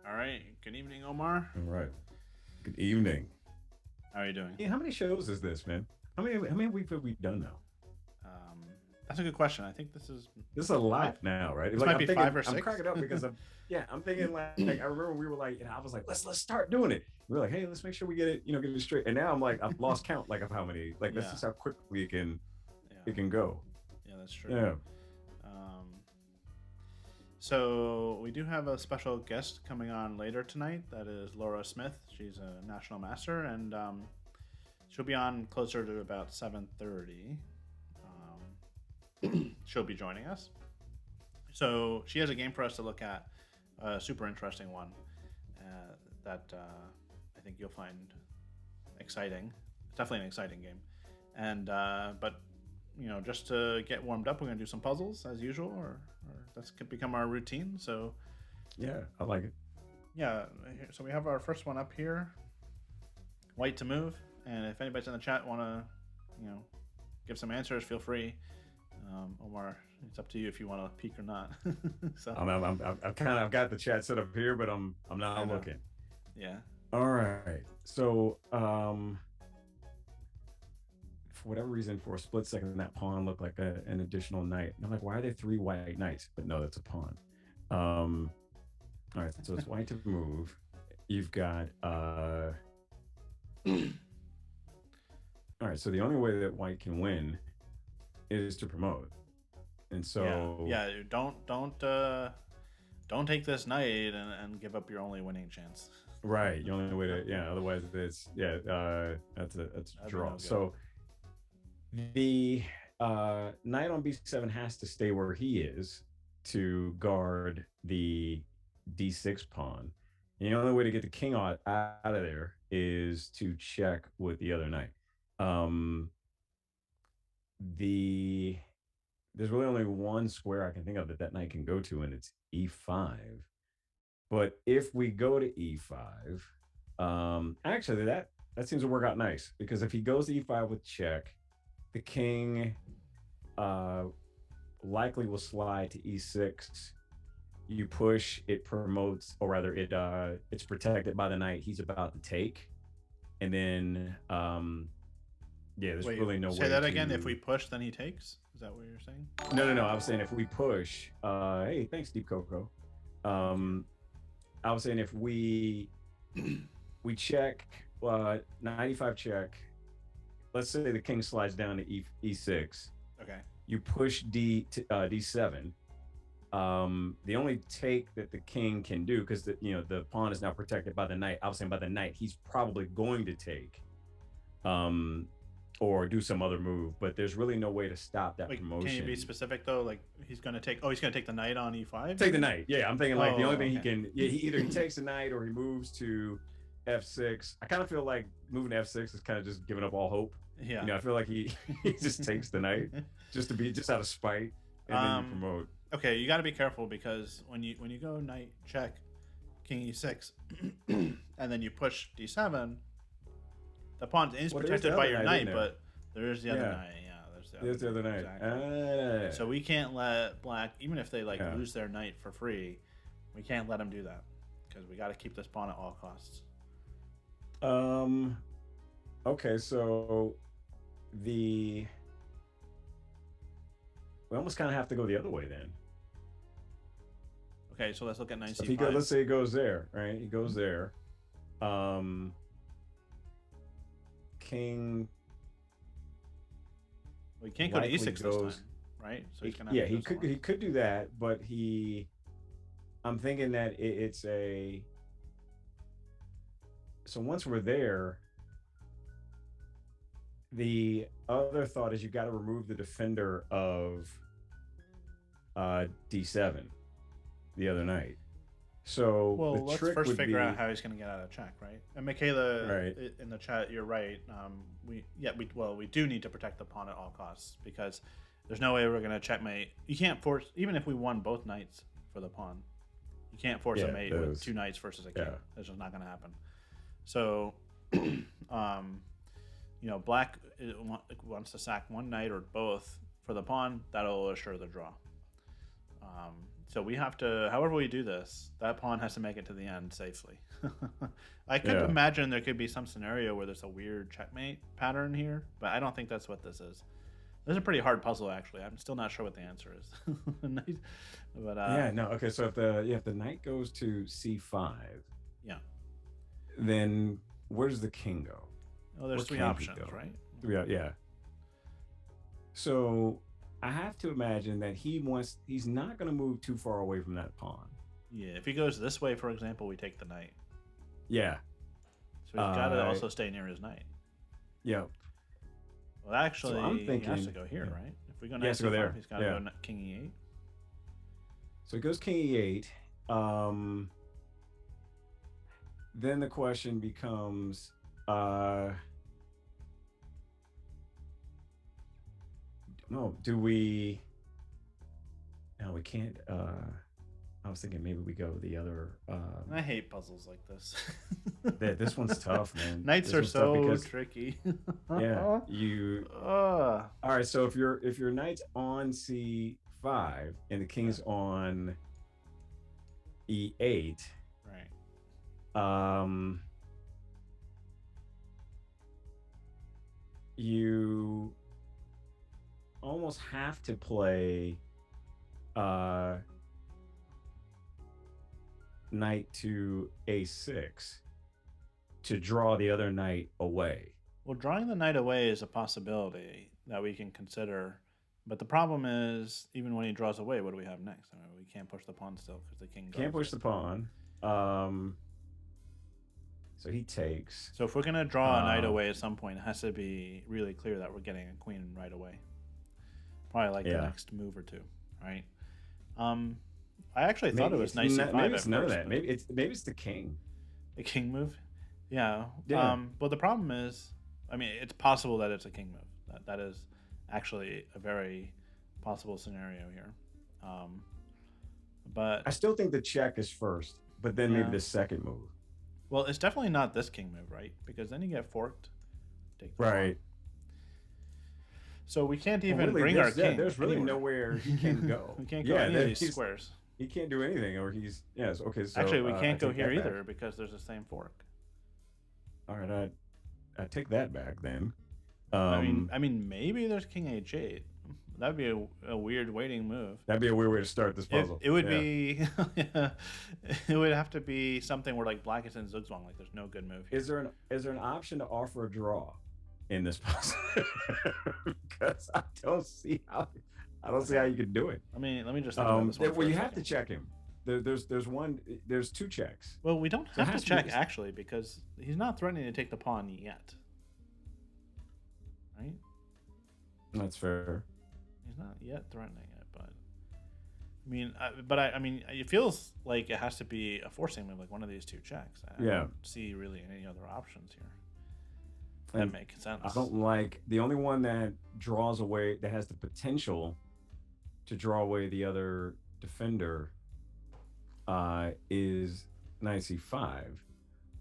All right. Good evening, Omar. All right. Good evening. How are you doing? Hey, how many shows is this, man? How many weeks have we done now? Um, that's a good question. I think this is This is a five. lot now, right? This Like might I'm be five thinking, or I'm six. cracking up because I'm thinking like I remember we were like, I was like, let's start doing it. We were like, hey, let's make sure we get it, get it straight. And now I'm like, I've lost count, like of how many. Like that's Yeah. just how quickly it Yeah. can go. Yeah, that's true. Yeah. Um, so we do have a special guest coming on later tonight. That is Laura Smith. She's a national master, and she'll be on closer to about 7:30. She'll be joining us. So she has a game for us to look at, a super interesting one that I think you'll find exciting. It's definitely an exciting game, and but just to get warmed up, we're gonna do some puzzles as usual, or that's could become our routine. So Yeah. I like it. yeah, so we have our first one up here, white to move, and if anybody's in the chat want to, give some answers, feel free. Omar, it's up to you if you want to peek or not. So I've got the chat set up here, but I'm I not know, looking. yeah. All right. So for whatever reason, for a split second, that pawn looked like an additional knight. And I'm like, why are there three white knights? But no, that's a pawn. All right, so it's white to move. You've got all right, so the only way that white can win is to promote. And so Yeah. Don't take this knight and give up your only winning chance. right, the only way to otherwise it's that's a That'd be draw. no good. So the knight on b7 has to stay where he is to guard the d6 pawn. And the only way to get the king out of there is to check with the other knight. The There's really only one square I can think of that knight can go to, and it's e5. But if we go to e5, actually that seems to work out nice because if he goes to e5 with check, the king uh, likely will slide to e6. You push, it promotes, or rather, it's protected by the knight he's about to take, and then there's Wait, really no say way that to. again. If we push, then he takes. Is that what you're saying? No. I was saying if we push. Hey, thanks, Deep Coco. Um, I was saying if we check 95 check. Let's say the king slides down to e6. Okay. You push d7. The only take that the king can do, because the pawn is now protected by the knight. I was saying by the knight, he's probably going to take, or do some other move. But there's really no way to stop that Wait, promotion. can you be specific though? Like he's gonna take. Oh, he's gonna take the knight on e5. Take the knight. Yeah, I'm thinking like the only thing he okay. can. Yeah, he takes the knight or he moves to f6. I kind of feel like moving to f6 is kind of just giving up all hope. Yeah. I feel like he just takes the knight just out of spite, and then you promote. Okay, you got to be careful because when you go knight check, king e6, and then you push d7, the pawn is protected by your knight, but there is the other knight. Yeah, there's the other knight. Exactly. So we can't let black, even if they lose their knight for free, we can't let them do that because we got to keep this pawn at all costs. Okay, so we almost kind of have to go the other way then. Okay, so let's look at knight so c5. Let's say he goes there, right? He goes there. King. Well, he can't go to e6 this time, right? So he's gonna have he could do that, but I'm thinking that it's a. So once we're there, the other thought is you got to remove the defender of d7, the other knight. So let's first figure out how he's going to get out of check, right? And Michaela, right, in the chat, you're right. We do need to protect the pawn at all costs because there's no way we're going to checkmate. You can't force, even if we won both knights for the pawn, you can't force a mate with two knights versus a king. That's just not going to happen. So, black wants to sack one knight or both for the pawn. That'll assure the draw. So we have to, however we do this, that pawn has to make it to the end safely. I could Yeah. imagine there could be some scenario where there's a weird checkmate pattern here, but I don't think that's what this is. This is a pretty hard puzzle, actually. I'm still not sure what the answer is. But Yeah, no. Okay, so if the knight goes to c5, yeah. then where does the king go? Well, there's Where three can he options, go? right? Yeah. So I have to imagine that he's not going to move too far away from that pawn. Yeah, if he goes this way, for example, we take the knight. Yeah. So he's got to also stay near his knight. Yeah. Well, actually, So I'm thinking, he has to go here, right? If we go he has knight to go c5, there. he's got to go king e8. So he goes king e8. Then the question becomes, no, do we? No, we can't. I was thinking maybe we go the other. I hate puzzles like this. This one's tough, man. Knights This are one's tough so because, tricky. yeah, you. All right, so if your knight's on c5 and the king's on e8, right? You almost have to play knight to a6 to draw the other knight away. Well, drawing the knight away is a possibility that we can consider, but the problem is, even when he draws away, what do we have next? I mean, we can't push the pawn still because the king Can't push the pawn. So he takes. So if we're gonna draw a knight away at some point, it has to be really clear that we're getting a queen right away. Probably like the next move or two, right? I actually thought it was knight c5. Maybe it's none of that. Maybe it's the king. The king move. Yeah. Yeah. But the problem is, I mean, it's possible that it's a king move. That is actually a very possible scenario here. But I still think the check is first, but then maybe the second move. Well, it's definitely not this king move, right? Because then you get forked. Right. So we can't even bring our king. There's really nowhere he can go. We can't go any of these squares. He can't do anything, or he's okay. So actually, we can't go here either because there's the same fork. All right, I take that back then. I mean, maybe there's king h8. That'd be a weird waiting move. That'd be a weird way to start this puzzle. It would be. It would have to be something where like black is in zugzwang. Like there's no good move here. Is there an option to offer a draw in this puzzle? Because I don't see how you could do it. Let me just think about this one well, you have to check him. There's two checks. Well, we don't have to check actually because he's not threatening to take the pawn yet. Right? That's fair. He's not yet threatening it, but I mean, it feels like it has to be a forcing move, like one of these two checks. I don't see really any other options here that make sense. I don't like the only one that draws away, that has the potential to draw away the other defender, is knight c5.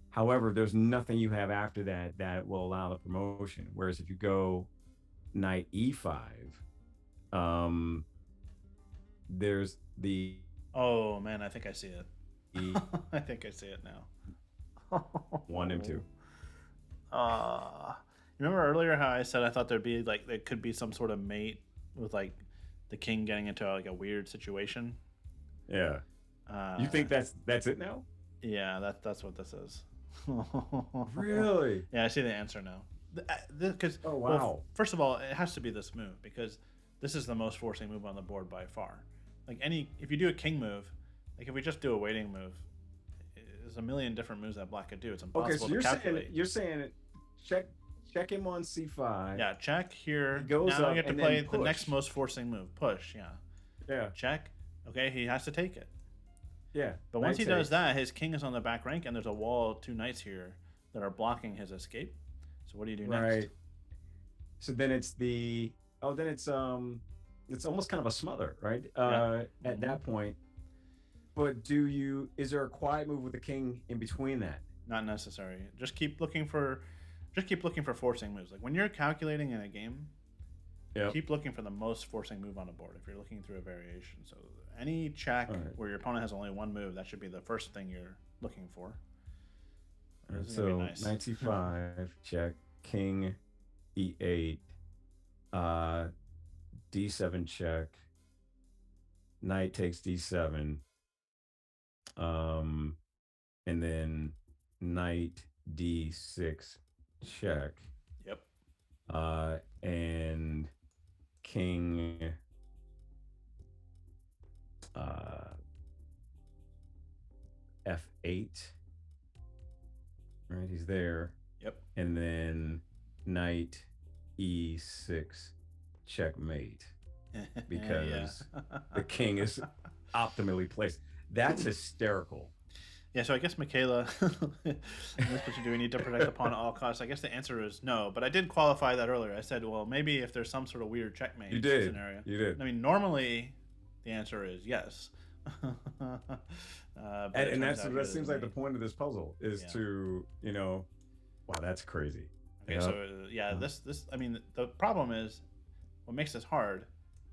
However, there's nothing you have after that will allow the promotion. Whereas if you go knight e5, there's the. Oh man, I think I see it. I think I see it now. 1 and 2. Remember earlier how I said I thought there could be some sort of mate with like the king getting into like a weird situation? Yeah. You think that's it now? Yeah, that's what this is. Really? Yeah, I see the answer now. Because oh wow. Well, first of all, it has to be this move because this is the most forcing move on the board by far. Like if you do a king move, like if we just do a waiting move, there's a million different moves that black could do. It's impossible to calculate. You're saying check him on c5. Yeah, check here. He goes now up you have to and play then the next most forcing move. Push, yeah. Yeah. Check. Okay, he has to take it. Yeah. But once he does that, his king is on the back rank, and there's a wall of 2 knights here that are blocking his escape. So what do you do next? Right. So then it's it's almost kind of a smother, right? At that point. But is there a quiet move with the king in between that? Not necessary. Just keep looking for forcing moves. Like when you're calculating in a game, keep looking for the most forcing move on a board if you're looking through a variation. So any check All right. where your opponent has only one move, that should be the first thing you're looking for. All This right. is gonna be So nice. knight c5, check, king e8, uh, d7 check, knight takes d7, um, and then knight d6 check, Yep. and king uh, f8. Right, he's there, Yep. and then knight e6 checkmate Yeah. because the king is optimally placed. That's hysterical. Yeah, so I guess Michaela, in this position, do we need to protect the pawn at all costs? I guess the answer is no, but I did qualify that earlier. I said, well, maybe if there's some sort of weird checkmate You did. scenario. You did. I mean, normally the answer is yes. But it And turns out that it seems is like the me. point of this puzzle is Yeah. to, wow, that's crazy. Okay, Yep. so yeah, this I mean, the problem is what makes this hard.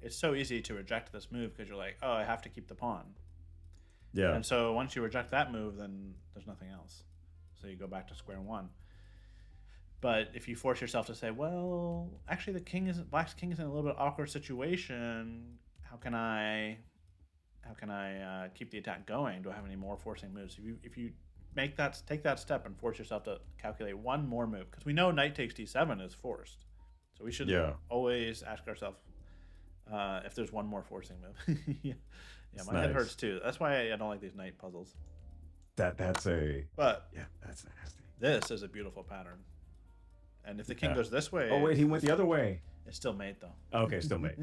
It's so easy to reject this move because you're like, oh, I have to keep the pawn. Yeah. And so once you reject that move, then there's nothing else. So you go back to square one. But if you force yourself to say, well, actually Black's king is in a little bit awkward situation. How can I keep the attack going? Do I have any more forcing moves? If you take that step and force yourself to calculate one more move, because we know knight takes d7 is forced, so we should Yeah. always ask ourselves if there's one more forcing move. Yeah, It's my head nice. hurts too. That's why I don't like these knight puzzles. That's a But yeah, that's nasty. this is a beautiful pattern, and if the king Yeah. goes this way, Oh wait, he went the other way. it's still mate though. Okay, still mate.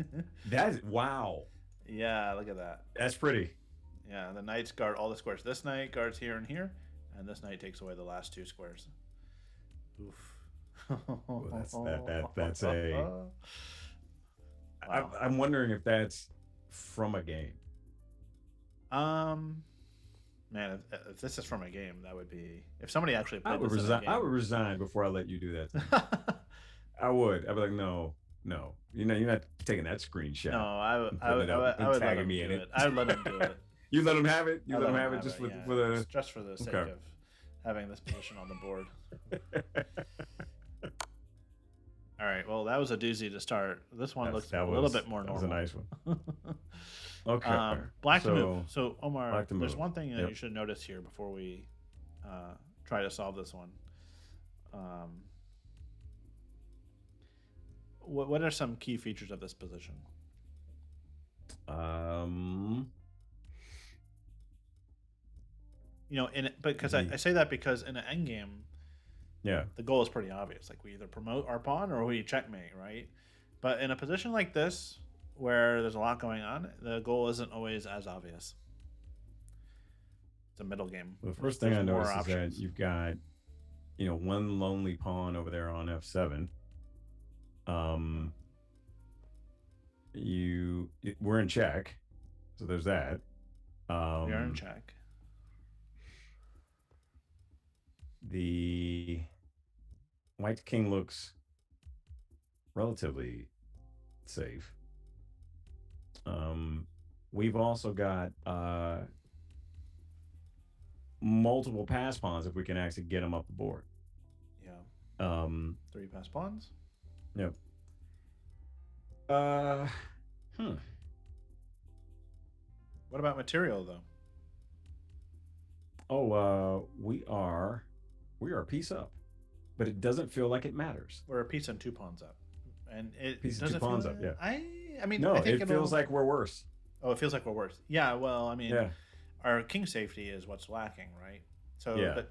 That's wow. Yeah, look at that. That's pretty. Yeah, the knights guard all the squares. This knight guards here and here, and this knight takes away the last two squares. Oof. Well, that's a. Wow. I'm wondering if that's from a game. Man, if this is from a game, that would be if somebody actually I played would this in a resign. game. I would resign before I let you do that. To me. I would. I'd be like, no. You're not taking that screenshot. No, I would let tagging him me do in it. it. I would let him do it. You let him have it. You I'd let him have it just yeah, for the. just for the sake Okay. of having this position on the board. All right. Well, that was a doozy to start. This one looks a little bit more normal. That was a nice one. Okay. Black to move. So Omar, black to there's move. one thing that Yep. you should notice here before we try to solve this one. What are some key features of this position? Because I say that because in an endgame, Yeah. the goal is pretty obvious. Like we either promote our pawn or we checkmate, right? But in a position like this, where there's a lot going on, the goal isn't always as obvious. It's a middle game. The first thing I noticed is that you've got, one lonely pawn over there on f7. We're in check, so there's that. We are in check. The white king looks relatively safe. We've also got multiple pass pawns if we can actually get them up the board. Yeah. 3 pass pawns. Yep. What about material though? Oh, we are a piece up, but it doesn't feel like it matters. We're a piece and 2 pawns up, and it Piece and doesn't 2 pawns feel, up. Yeah. I mean, No, I think it feels like we're worse. Oh, it feels like we're worse. Yeah. Well, I mean, Yeah. our king safety is what's lacking, right? So Yeah.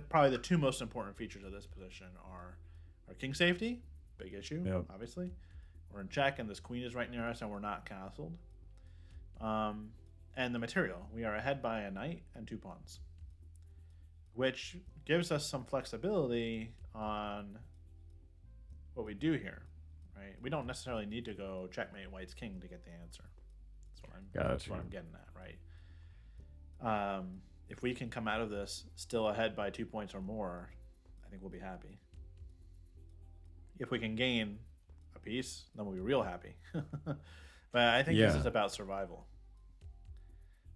probably the 2 most important features of this position are our king safety, big issue, Yep. obviously. We're in check, and this queen is right near us, and we're not castled. And the material, we are ahead by a knight and 2 pawns, which gives us some flexibility on what we do here, right? We don't necessarily need to go checkmate white's king to get the answer. That's what I'm getting at, right? If we can come out of this still ahead by 2 points or more, I think we'll be happy. If we can gain piece, then we'll be real happy. But I think this is about survival.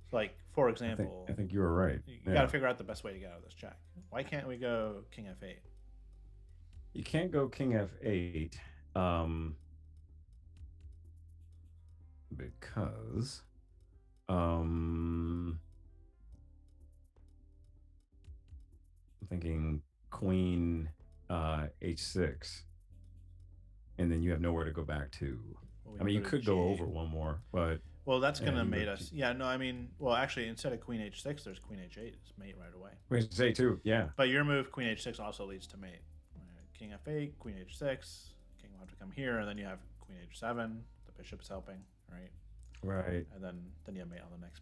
So like, for I think example, I think you were right. you got to Yeah. figure out the best way to get out of this check. Why can't we go king f8? You can't go king f8 because I'm thinking queen h6, and then you have nowhere to go back to. Well, we I can mean, go you to could go over g8. one more, but Well, that's yeah, gonna you go mate to us. Yeah, no, I mean, well, actually, instead of queen h6, there's queen h8. It's mate right away. queen h8 too. Yeah, But your move, queen h6, also leads to mate. King f8, queen h6. King will have to come here, and then you have queen h7. The bishop's helping, right? right. And then you have mate on the next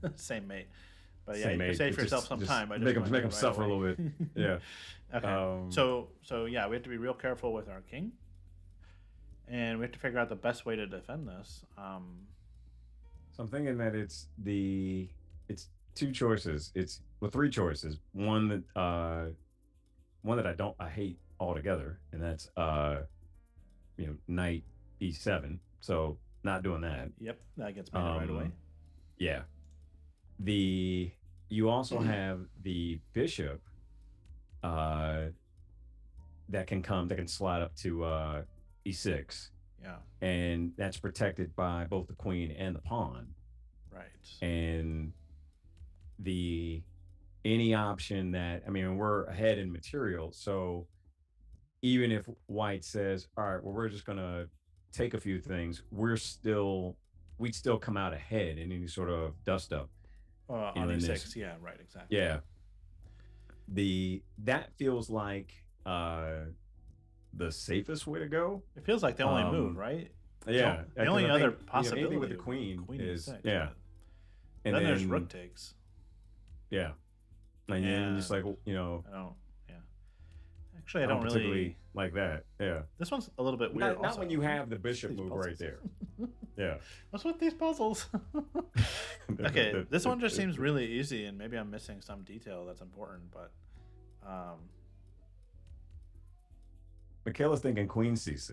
move. Same mate. But yeah, Same you can mate. save It for yourself some just time by just make them going make here them right suffer a away. little bit. Yeah. Okay. Um, So yeah, we have to be real careful with our king, and we have to figure out the best way to defend this. so I'm thinking that it's two choices. It's well, three choices. One that I hate altogether, and that's knight e7. So not doing that. Yep, that gets mated right away. Yeah. The You also have the bishop uh that can slide up to e6, Yeah, and that's protected by both the queen and the pawn. right. And the any option that, I mean, we're ahead in material, so even if white says, all right, well, we're just gonna take a few things, we'd still come out ahead in any sort of dust up, On in this. e6, yeah, right, exactly. Yeah. That feels like the safest way to go. It feels like the only move, right? Yeah, The because only I other think possibility anything with the would be queen queen is e6. yeah, But and then there's then rook takes. yeah, and then just like I don't. Yeah. Actually, I I don't don't particularly really. like that. Yeah, This one's a little bit weird. not also. when you have the bishop These move puzzles. right there. Yeah. What's with these puzzles? Okay, this one just seems really easy, and maybe I'm missing some detail that's important. But Michaela's thinking queen c6.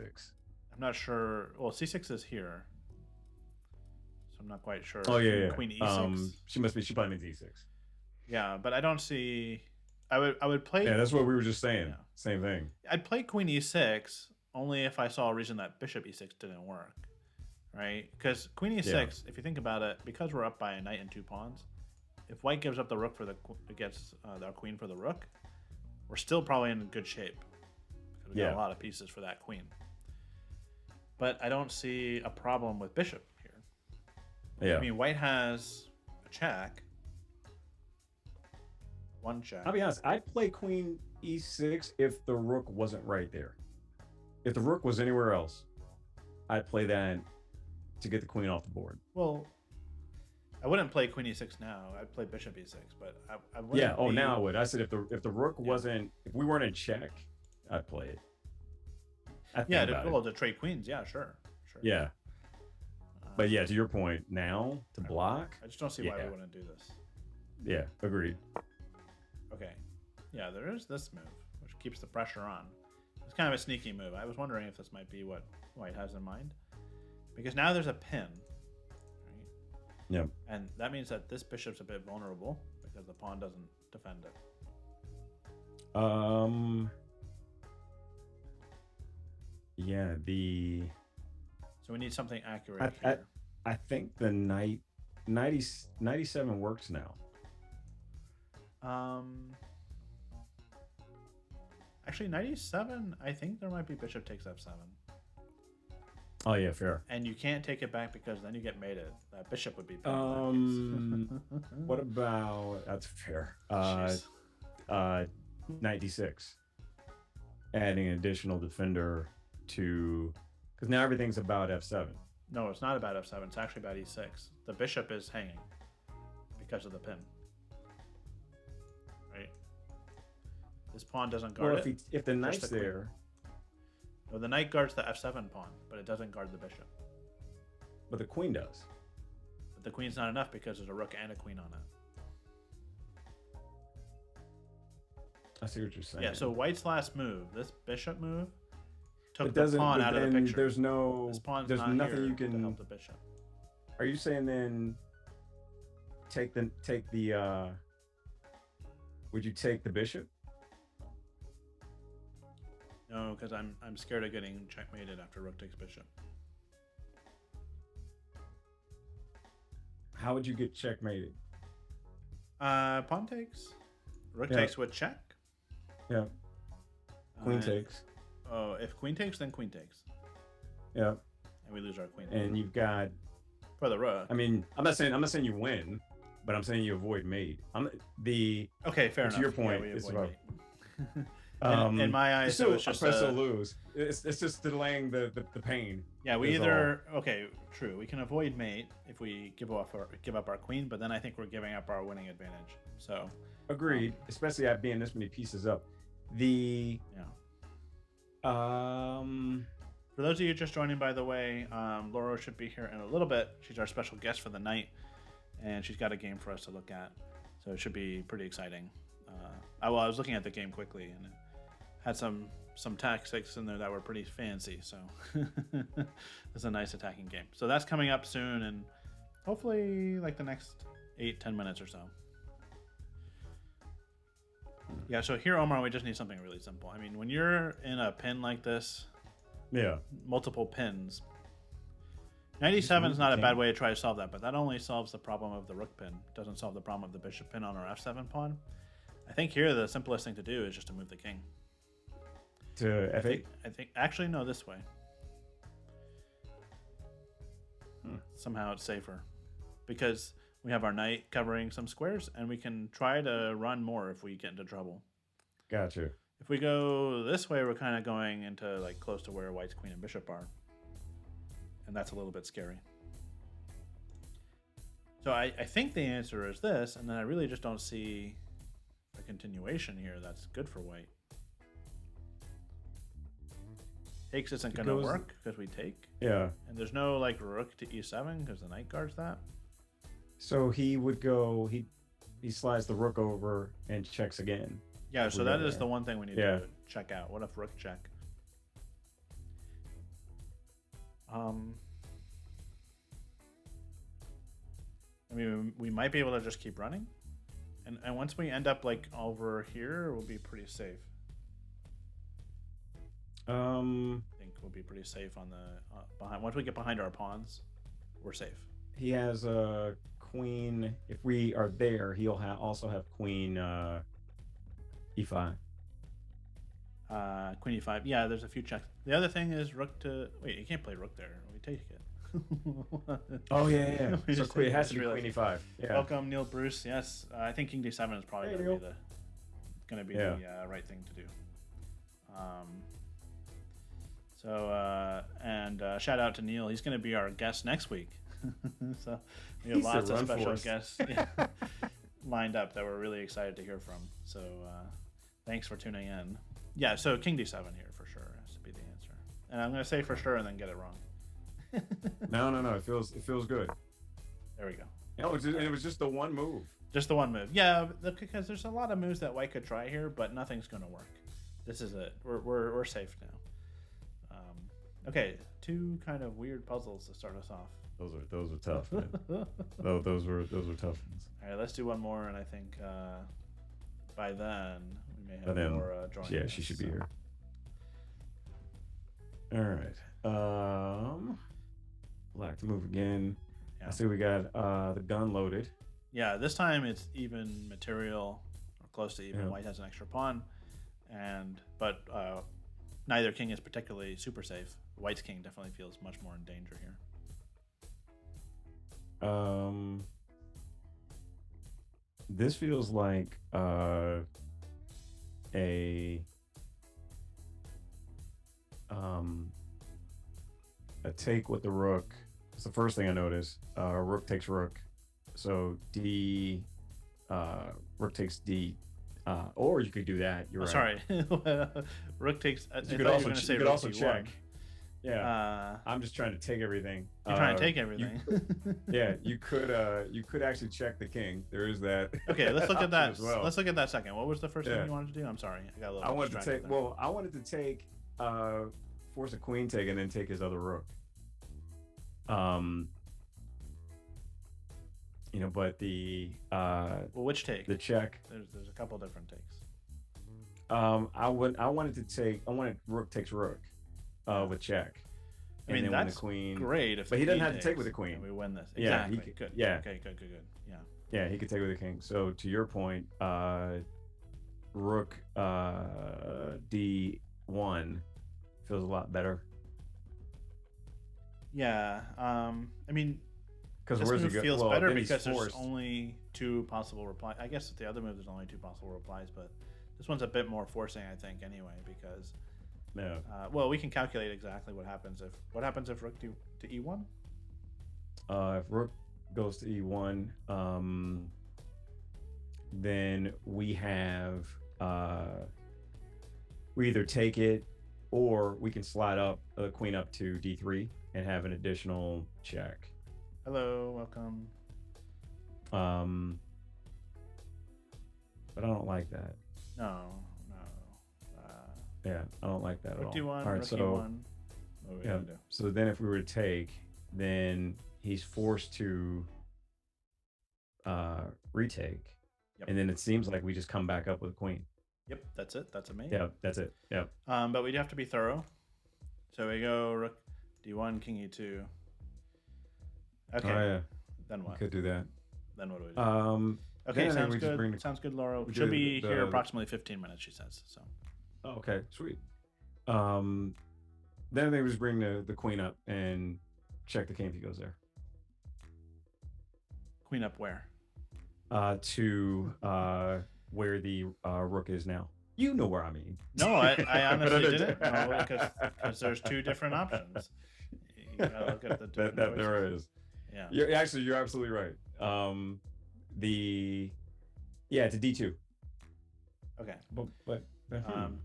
I'm not sure. Well, c6 is here, so I'm not quite sure. Oh yeah, yeah. Queen e6. She probably means e6. Yeah, but I don't see. I would play. Yeah, that's what we were just saying. Yeah. Same thing. I'd play queen e6 only if I saw a reason that bishop e6 didn't work, right? Because queen e6, Yeah. if you think about it, because we're up by a knight and 2 pawns, if white gives up the rook gets our queen for the rook, we're still probably in good shape because we got a lot of pieces for that queen. But I don't see a problem with bishop here. Yeah. I mean, white has a check. One check. I'll be honest, I'd play queen e6 if the rook wasn't right there. If the rook was anywhere else, I'd play that to get the queen off the board. Well, I wouldn't play queen e6 now. I'd play bishop e6, but I wouldn't. Yeah. Oh, now I would. I said if the rook wasn't, if we weren't in check, I'd play it. To trade queens. Yeah, sure. Yeah. But yeah, to your point, now to block. I just don't see why we wouldn't do this. Yeah, agreed. Okay. Yeah, there is this move, which keeps the pressure on. It's kind of a sneaky move. I was wondering if this might be what white has in mind. Because now there's a pin. Right? Yep. And that means that this bishop's a bit vulnerable because the pawn doesn't defend it. Yeah, So we need something accurate here. I think the 97 works now. Actually, 97, I think there might be bishop takes f7. Oh yeah, fair. And you can't take it back because then you get mated. That bishop would be what about, that's fair. Knight d6. Adding an additional defender to, because now everything's about f7. No, it's not about f7. It's actually about e6. The bishop is hanging because of the pin. Right? This pawn doesn't guard it. If the knight's there. No, the knight guards the f7 pawn, but it doesn't guard the bishop. But the queen does. But the queen's not enough because there's a rook and a queen on it. I see what you're saying. Yeah, so white's last move, this bishop move, took It the doesn't, pawn but out of the then picture. There's no, This pawn's there's not nothing here you can to help the bishop. Are you saying then take the would you take the bishop? No, because I'm scared of getting checkmated after rook takes bishop. How would you get checkmated? Pawn takes. Rook Yeah. takes with check. Yeah. Queen Uh, takes. Oh, if queen takes, then queen takes, Yeah. and we lose our queen And you've got. for the rook. I mean, I'm not saying you win, but I'm saying you avoid mate. Okay, fair enough. To your point, we it's avoid about. mate. In my eyes, still, it was just press or lose. It's just delaying the pain. yeah. We is either okay, true. We can avoid mate if we give up our queen, but then I think we're giving up our winning advantage. So Agreed. Especially at being this many pieces up. The yeah. For those of you just joining, by the way, Laura should be here in a little bit. She's our special guest for the night, and she's got a game for us to look at, so it should be pretty exciting. I was looking at the game quickly, and it had some tactics in there that were pretty fancy, so it's a nice attacking game. So that's coming up soon, and hopefully like the next 8-10 minutes or so. Yeah, so here, Omar, we just need something really simple. I mean, when you're in a pin like this, multiple pins, 97 is not a bad way to try to solve that, but that only solves the problem of the rook pin. It doesn't solve the problem of the bishop pin on our f7 pawn. I think here the simplest thing to do is just to move the king. To f8? I think actually, no, this way. Somehow it's safer. Because we have our knight covering some squares, and we can try to run more if we get into trouble. Gotcha. If we go this way, we're kind of going into like close to where white's queen and bishop are. And that's a little bit scary. So I think the answer is this, and then I really just don't see a continuation here that's good for white. Takes isn't going to work because we take. Yeah. And there's no like rook to e7 because the knight guards that. So he would go, he slides the rook over and checks again. Yeah, so that is the one thing we need to check out. What if rook check? I mean, we might be able to just keep running. And once we end up like over here, we'll be pretty safe. I think we'll be pretty safe on the behind. Once we get behind our pawns, we're safe. He has a queen. If we are there, he'll also have queen e5. Queen e5. Yeah, there's a few checks. The other thing is rook to. Wait, you can't play rook there. We take it. Oh yeah. So it has to be queen e5. Yeah. Welcome, Neil Bruce. Yes, I think king d7 is probably going to be the right thing to do. Shout out to Neil. He's going to be our guest next week. So we have lots of special guests lined up that we're really excited to hear from. So thanks for tuning in. Yeah, so king d7 here for sure has to be the answer. And I'm going to say for sure and then get it wrong. No. It feels good. There we go. No, it was just the one move. Just the one move. Yeah, because there's a lot of moves that white could try here, but nothing's going to work. This is it. We're safe now. Okay, two kind of weird puzzles to start us off. Those are tough, man. those were tough ones. All right, let's do one more, and I think by then we may have more joining. Yeah, she should be here. All right. Black to move again. Yeah. I see we got the gun loaded. Yeah, this time it's even material, or close to even. Yeah. White has an extra pawn, but neither king is particularly super safe. White's king definitely feels much more in danger here. This feels like a take with the rook. It's the first thing I noticed. Rook takes rook, so D. Rook takes D. Or you could do that. You're right. Sorry. Rook takes. You could also check. Yeah. I'm just trying to take everything. You're trying to take everything. You could actually check the king. There is that. Okay, let's look at that. Well. Let's look at that second. What was the first thing you wanted to do? I'm sorry, I got a little. I wanted to take force a queen take and then take his other rook. But Well, which take? the check. There's a couple different takes. I wanted rook takes rook, Yeah. with check, I and mean, then when the that's queen. great if the But he doesn't queen have to take with takes the queen. and we win this. Yeah, he Exactly. could. Good. Yeah, Okay. Good. Yeah. yeah, he could take with the king. So to your point, rook d1 feels a lot better Yeah. I mean, because this where's he move go? feels Well, better then he's because there's forced. only two possible replies. I guess with the other move, there's only two possible replies, but this one's a bit more forcing, I think, anyway, because Yeah. well, we can calculate exactly what happens if rook to e1. If rook goes to e1, then we have we either take it or we can slide up the queen up to d3 and have an additional check. Hello, welcome. Um, but I don't like that. No. Yeah, I don't like that at Rook all. d1, All right, rook so e1. What are we yeah, gonna do? so then if we were to take, then he's forced to retake, Yep. and then it seems like we just come back up with a queen. Yep, that's it. That's a mate. Yeah, that's it. Yeah. But we'd have to be thorough. So we go rook d1, king e2. Okay. Oh yeah, Then what? could do that. Then what do we do? then Okay, I think sounds we just bring good. the- Sounds good, Laura. we She'll do be the- here approximately 15 minutes, she says. So Oh, okay, sweet. Then they just bring the queen up and check the king if he goes there. queen up where? To where the rook is now. You know where I mean. No, I honestly didn't know because there's two different options. You gotta look at the different that there choices. is. Yeah. You're absolutely right. To d2. Okay. But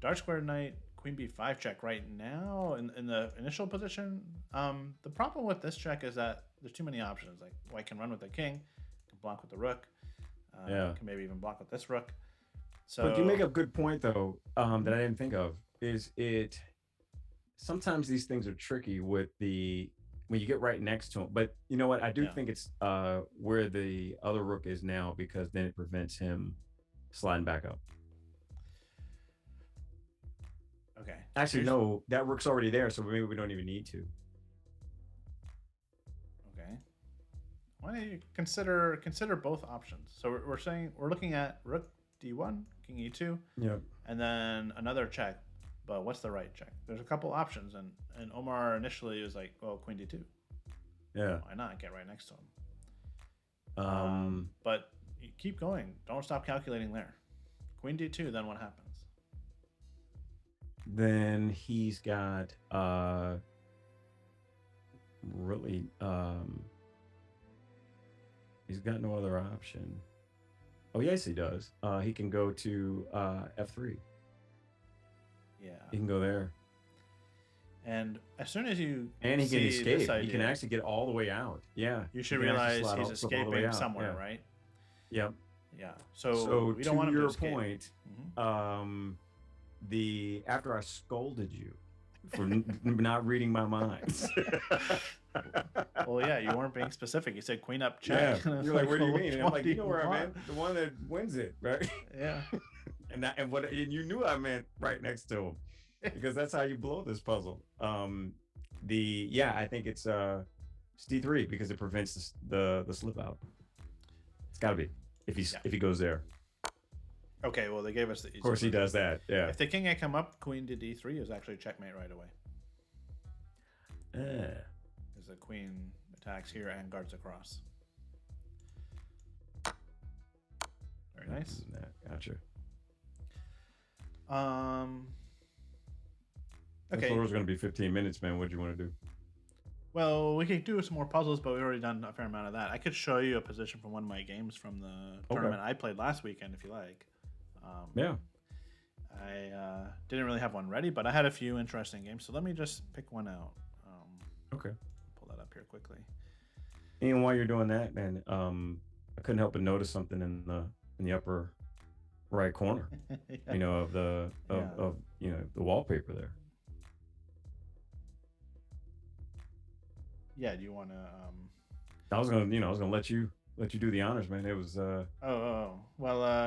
Dark square knight, queen b5 check right now in the initial position. The problem with this check is that there's too many options. Like white can run with the king, can block with the rook, can maybe even block with this rook. So, But you make a good point though, that I didn't think of. Is it sometimes these things are tricky with when you get right next to him. But you know what? I do think it's where the other rook is now, because then it prevents him sliding back up. Okay. Actually, no, that rook's already there, so maybe we don't even need to. Okay. Why don't you consider both options? So we're looking at rook d1, king e2, Yeah. and then another check. But what's the right check? There's a couple options, and Omar initially was like, well, queen d2. Yeah. Why not get right next to him? Um, But you keep going. Don't stop calculating there. Queen d2. Then what happens? then he's got really he's got no other option. Oh yes, he does. He can go to f3. Yeah. He can go there, And as soon as you and he can see escape. this idea, He can actually get all the way out. Yeah. you should He can actually realize slide he's all the way escaping out. somewhere, Yeah. right? Yep. Yeah. So So we don't to want him your to escape. point, Mhm. after I scolded you for not reading my mind. Well, yeah, you weren't being specific. You said queen up check. Yeah, And it's you're like, where do you well, mean? which And I'm one like, do you know where I want? meant, the one that wins it, right? Yeah. and you knew I meant right next to him, because that's how you blow this puzzle. I think it's D3, because it prevents the slip out. It's got to be if he goes there. Okay. Well, they gave us the. Of course, he does that. Yeah. If the king had come up, queen to d3 is actually checkmate right away. Because the queen attacks here and guards across. Very nice. Gotcha. Okay. This was going to be 15 minutes, man. What do you want to do? Well, we could do some more puzzles, but we've already done a fair amount of that. I could show you a position from one of my games from the tournament I played last weekend, if you like. Yeah. I didn't really have one ready, but I had a few interesting games. So let me just pick one out. Okay. Pull that up here quickly. And while you're doing that, man, I couldn't help but notice something in the upper right corner, Yeah. of the wallpaper there. Yeah. Do you want to? I was gonna let you let you do the honors, man. It was Well,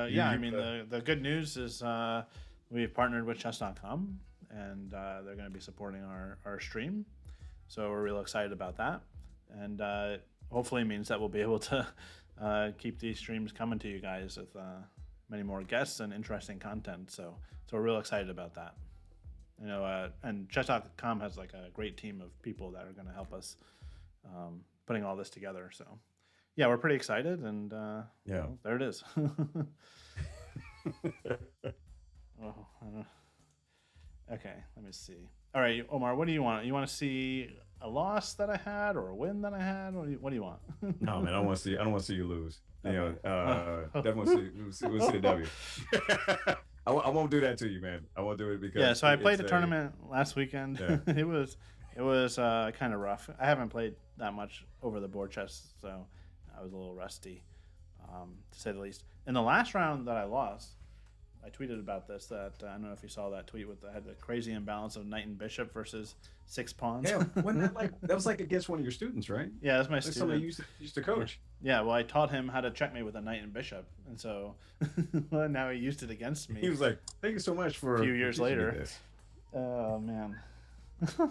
you yeah. I you mean, the good news is we've partnered with chess.com, and they're going to be supporting our stream. So we're real excited about that, and hopefully means that we'll be able to keep these streams coming to you guys with many more guests and interesting content. So we're real excited about that. And chess.com has like a great team of people that are going to help us putting all this together. So yeah, we're pretty excited, and yeah. well, there it is. Oh, okay, let me see. All right, Omar, what do you want? You want to see a loss that I had or a win that I had? What do you want? No, man, I don't want to see you lose. You Okay. know, definitely we'll see a W. I won't do that to you, man. I won't do it Yeah, because so I played it's a a tournament last weekend. yeah. It was kind of rough. I haven't played that much over the board chess, so I was a little rusty, to say the least. In the last round that I lost, I tweeted about this. That I don't know if you saw that tweet with had the crazy imbalance of knight and bishop versus six pawns. Yeah, wasn't that like that was like against one of your students, right? Yeah, that's my Like somebody student. used to Yeah. coach. Yeah, well, I taught him how to checkmate with a knight and bishop, and so well, now he used it against He me was like, "Thank you so much a few for years teaching me later. this." Oh man. Wait a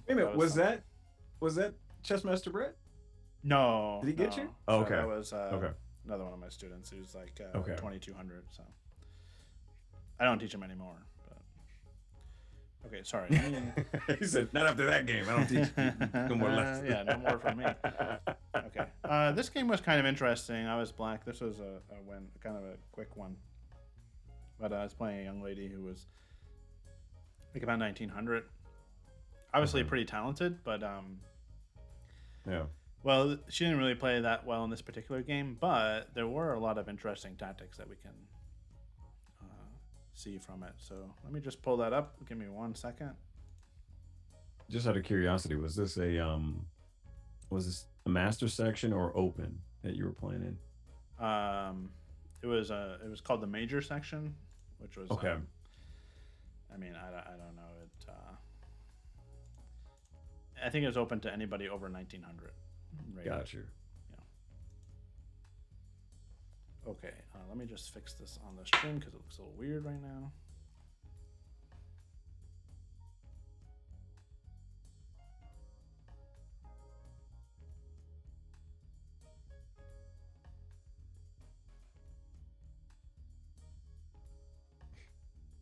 That minute, was fun. was that Chessmaster Brett? No, Did he get you? no. Oh, So okay, that was okay, another one of my students who's like okay. 2200. So I don't teach him anymore. But okay, sorry. Let me. He said, "Not after that game. I don't teach you no more lessons." Yeah, no more from me. Okay. This game was kind of interesting. I was black. This was a win, kind of a quick one. But I was playing a young lady who was like about 1900. Obviously Okay. pretty talented, but Yeah. well, she didn't really play that well in this particular game. But there were a lot of interesting tactics that we can see from it. So let me just pull that up. Give me 1 second. Just out of curiosity, was this a master section or open that you were playing in? Um, it was called the major section, which was Okay. I mean I don't know it. I think it was open to anybody over 1900 rated. Got you. Yeah. Okay. Let me just fix this on the stream because it looks a little weird right now.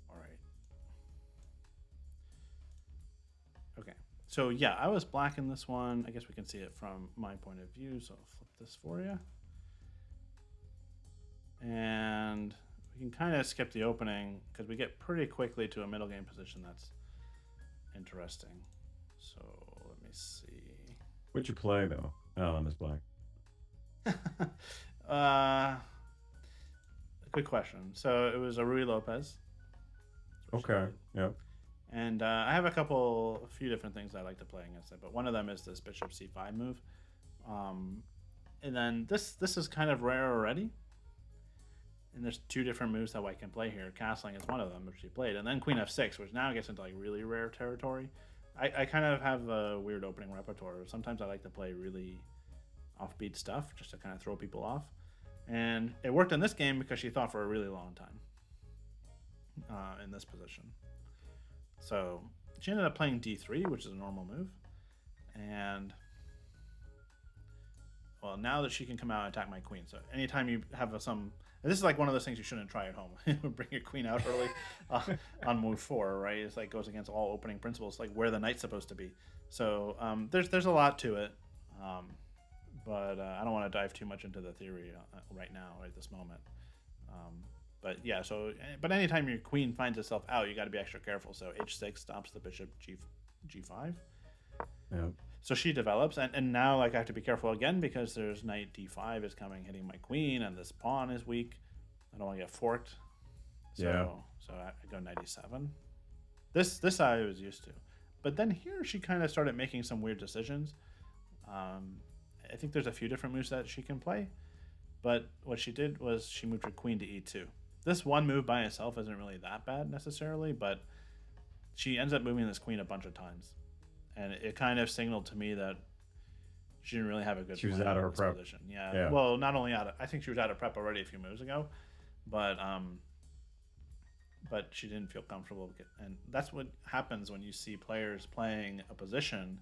All right. Okay. So yeah, I was black in this one. I guess we can see it from my point of view. So I'll flip this for you. And we can kind of skip the opening because we get pretty quickly to a middle game position that's interesting. So let me see. What'd you play though? Oh, Miss Black. uh, Good question. So it was a Rui Lopez. Okay. Yep. And I have a few different things I like to play against it, but one of them is this Bishop C5 move. Um, and then this is kind of rare already. And there's two different moves that I can play here. Castling is one of them, which she played, and then Queen F6, which now gets into like really rare territory. I kind of have a weird opening repertoire. Sometimes I like to play really offbeat stuff just to kind of throw people off. And it worked in this game because she thought for a really long time in this position. So she ended up playing D3, which is a normal move. And well, now that she can come out and attack my queen. So anytime you have this is like one of those things you shouldn't try at home. Bring your queen out early on move 4, right? It's like goes against all opening principles, like where the knight's supposed to be. So there's a lot to it, but I don't want to dive too much into the theory right now, right this moment. But yeah, but anytime your queen finds itself out, you got to be extra careful. So H6 stops the bishop G5. Yep. So she develops, and now like I have to be careful again because there's knight d5 is coming, hitting my queen, and this pawn is weak. I don't want to get forked. So, Yeah. So I go knight e7. This I was used to, but then here she kind of started making some weird decisions. I think there's a few different moves that she can play, but what she did was she moved her queen to e2. This one move by itself isn't really that bad necessarily, but she ends up moving this queen a bunch of times. And it kind of signaled to me that She didn't really have a good She was plan out of in her this prep. position. Yeah. Yeah. Well, not only out of, I think she was out of prep already a few moves ago, but she didn't feel comfortable. And that's what happens when you see players playing a position,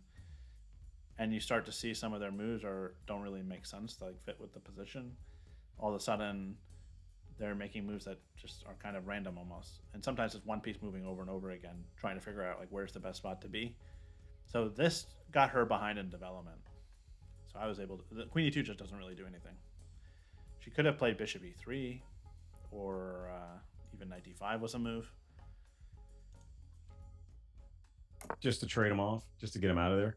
and you start to see some of their moves don't really make sense to like fit with the position. All of a sudden, they're making moves that just are kind of random almost. And sometimes it's one piece moving over and over again, trying to figure out like where's the best spot to be. So this got her behind in development. So I was able to. The Queen E2 just doesn't really do anything. She could have played Bishop E3, or even Knight D5 was a move. Just to trade them off, just to get them out of there.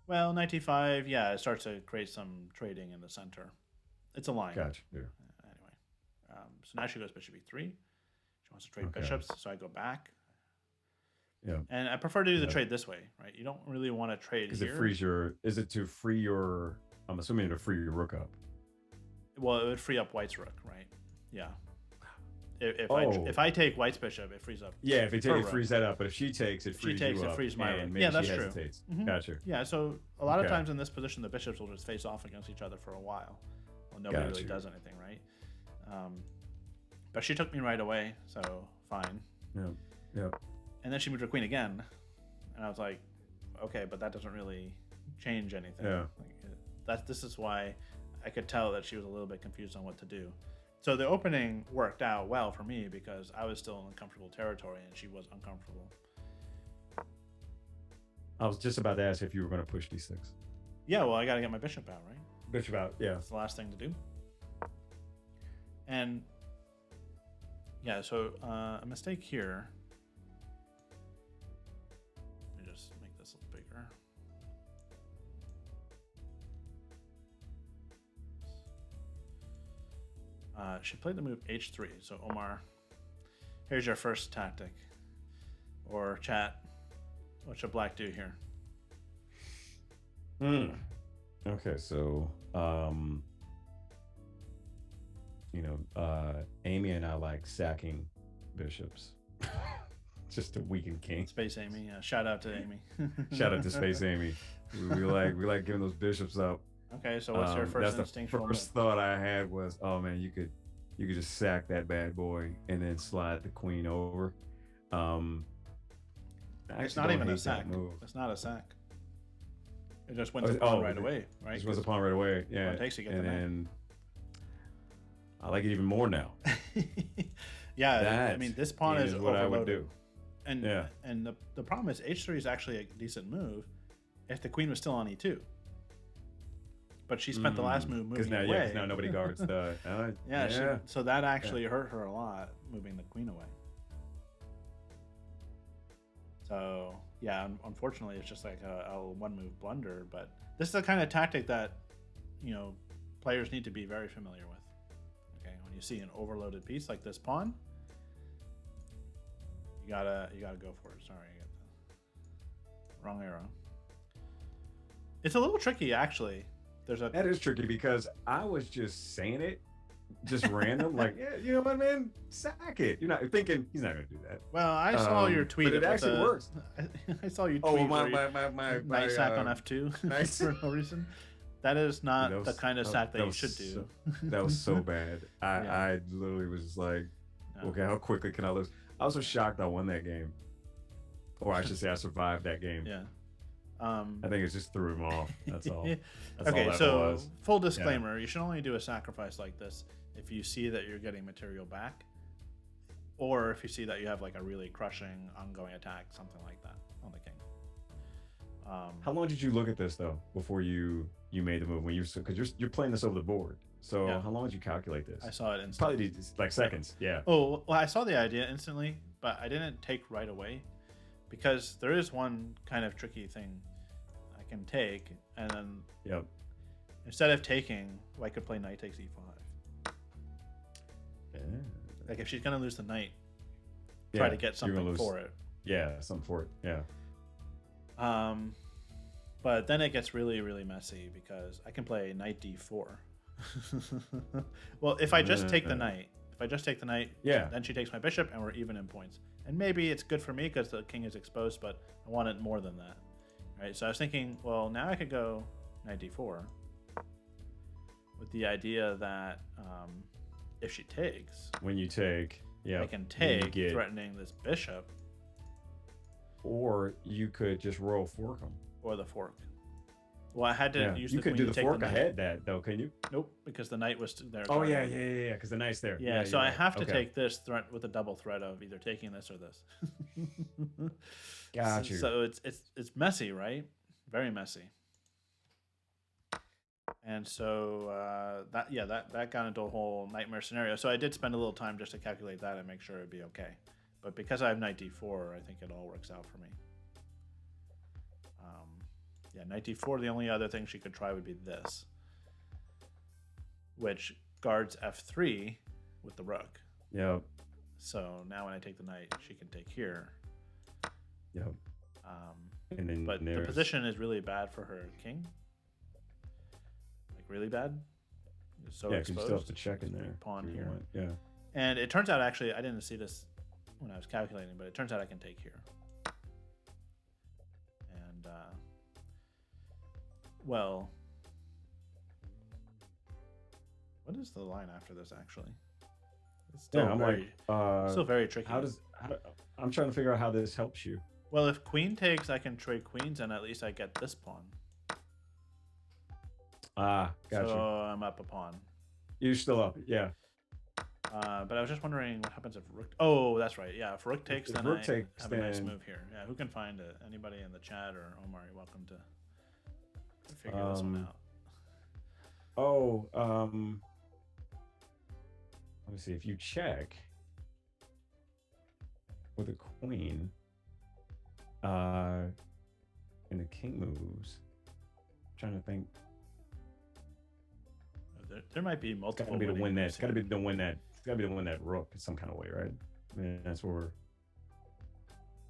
Well, Knight D5, yeah, it starts to create some trading in the center. It's a line. Gotcha. Yeah. Anyway, so now she goes Bishop E3. She wants to trade bishops, so I go back. Yeah. And I prefer to do the trade this way, right? You don't really want to trade because here. It frees your. Is it to free your? I'm assuming to free your rook up. Well, it would free up White's rook, right? Yeah. If I take White's bishop, it frees up. Yeah, if it frees that up. But if she takes, it frees you up. It frees my rook. Yeah, that's true. Mm-hmm. Gotcha. Yeah, so a lot of times in this position, the bishops will just face off against each other for a while. Well, nobody really does anything, right? But she took me right away, so fine. Yeah. And then she moved her queen again, and I was like, okay, but that doesn't really change anything. Yeah. This is why I could tell that she was a little bit confused on what to do. So the opening worked out well for me because I was still in uncomfortable territory and she was uncomfortable. I was just about to ask if you were going to push D6. Yeah, well, I got to get my bishop out, right? Bishop out, yeah. That's the last thing to do. And yeah, so a mistake here. Let me just make this a little bigger. She played the move H3. So Omar, here's your first tactic. Or chat, what should black do here? Okay, so Amy and I like sacking bishops just to weaken king. Space Amy, yeah. Shout out to Amy. Shout out to Space Amy. We like giving those bishops up. Okay, so what's your first instinct? The first thought I had was, oh man, you could just sack that bad boy and then slide the queen over. It's not even a sack. It's not a sack. It just wins a pawn right away, right? Just wins a pawn right away. Yeah. It takes to get the knight. I like it even more now. Yeah, I mean this pawn is what overloaded. I would do. And the problem is H3 is actually a decent move if the queen was still on E2. But she spent the last move moving away. Because now nobody guards the. So that actually hurt her a lot, moving the queen away. So yeah, unfortunately, it's just like a one move blunder. But this is the kind of tactic that players need to be very familiar with. Okay, when you see an overloaded piece like this pawn, you gotta go for it. Sorry, I got the wrong arrow. It's a little tricky, actually. That is tricky because I was just saying it, just random, like, yeah, you know what, man, sack it. You're not thinking he's not going to do that. Well, I saw your tweet. But it actually works. I saw your tweet. Oh, my sack on F2 nice. For no reason. That is not the kind of sack that you should do. That was so bad. I literally was just like, okay, how quickly can I lose? I was so shocked I won that game, or I should say I survived that game. Yeah. I think it just threw him off. That's all. That's okay, all that so was. Full disclaimer: you should only do a sacrifice like this if you see that you're getting material back, or if you see that you have like a really crushing ongoing attack, something like that on the king. How long did you look at this though before you made the move? Because you're playing this over the board. So how long did you calculate this? I saw it instantly. Probably like seconds. Yeah. Oh well, I saw the idea instantly, but I didn't take right away because there is one kind of tricky thing I can take, and then instead of taking, I could play knight takes e5. Yeah. Like if she's gonna lose the knight, try to get something for it. Yeah, something for it. Yeah. But then it gets really, really messy because I can play knight d4. Well, if I just take the knight, then she takes my bishop and we're even in points. And maybe it's good for me because the king is exposed, but I want it more than that. Right? So I was thinking, well, now I could go knight d4 with the idea that if she takes, when you take, I can take, threatening this bishop, or you could just royal fork them, or the fork. Well, I had to use you the could queen do to the take fork the knight. ahead that though, can you? Nope, because the knight was there. Oh yeah, because the knight's there. Yeah, so I have to take this threat with a double threat of either taking this or this. Got you. So it's messy, right? Very messy. And so that got into a whole nightmare scenario. So I did spend a little time just to calculate that and make sure it'd be okay. But because I have knight d4, I think it all works out for me. Knight d4. The only other thing she could try would be this, which guards f3 with the rook. Yep. So now when I take the knight, she can take here. Yep. And then but the position is really bad for her king. Like really bad. It's so exposed. You still have to check in there. Pawn here. Yeah. And it turns out, actually, I didn't see this when I was calculating, but it turns out I can take here. And well, what is the line after this actually? It's still still very tricky. I'm trying to figure out how this helps you. Well, if queen takes, I can trade queens, and at least I get this pawn. Gotcha. So I'm up a pawn. You're still up, yeah. But I was just wondering what happens if rook. Oh, that's right. Yeah, if rook takes, then I have a nice move here. Yeah, who can find it? Anybody in the chat or Omar? You're welcome to figure this one out. Let me see. If you check with a queen, and the king moves. I'm trying to think. There might be multiple. It's got to be the win that. It's got to be the win that. It's got to be the win that rook in some kind of way, right? I mean, that's where.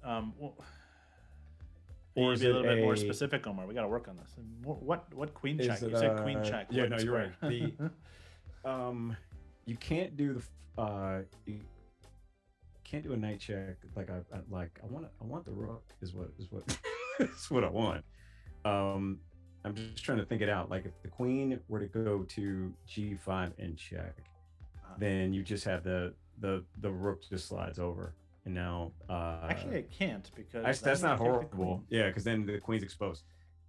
Well, or is it a little bit more specific, Omar? We got to work on this. What queen check? You said queen check. Yeah, no, you're right. The you can't do the you can't do a knight check like I want the rook is what is what I want. I'm just trying to think it out. Like if the queen were to go to g5 and check, then you just have the rook just slides over. And now actually it can't, because that's not horrible. Yeah, because then the queen's exposed.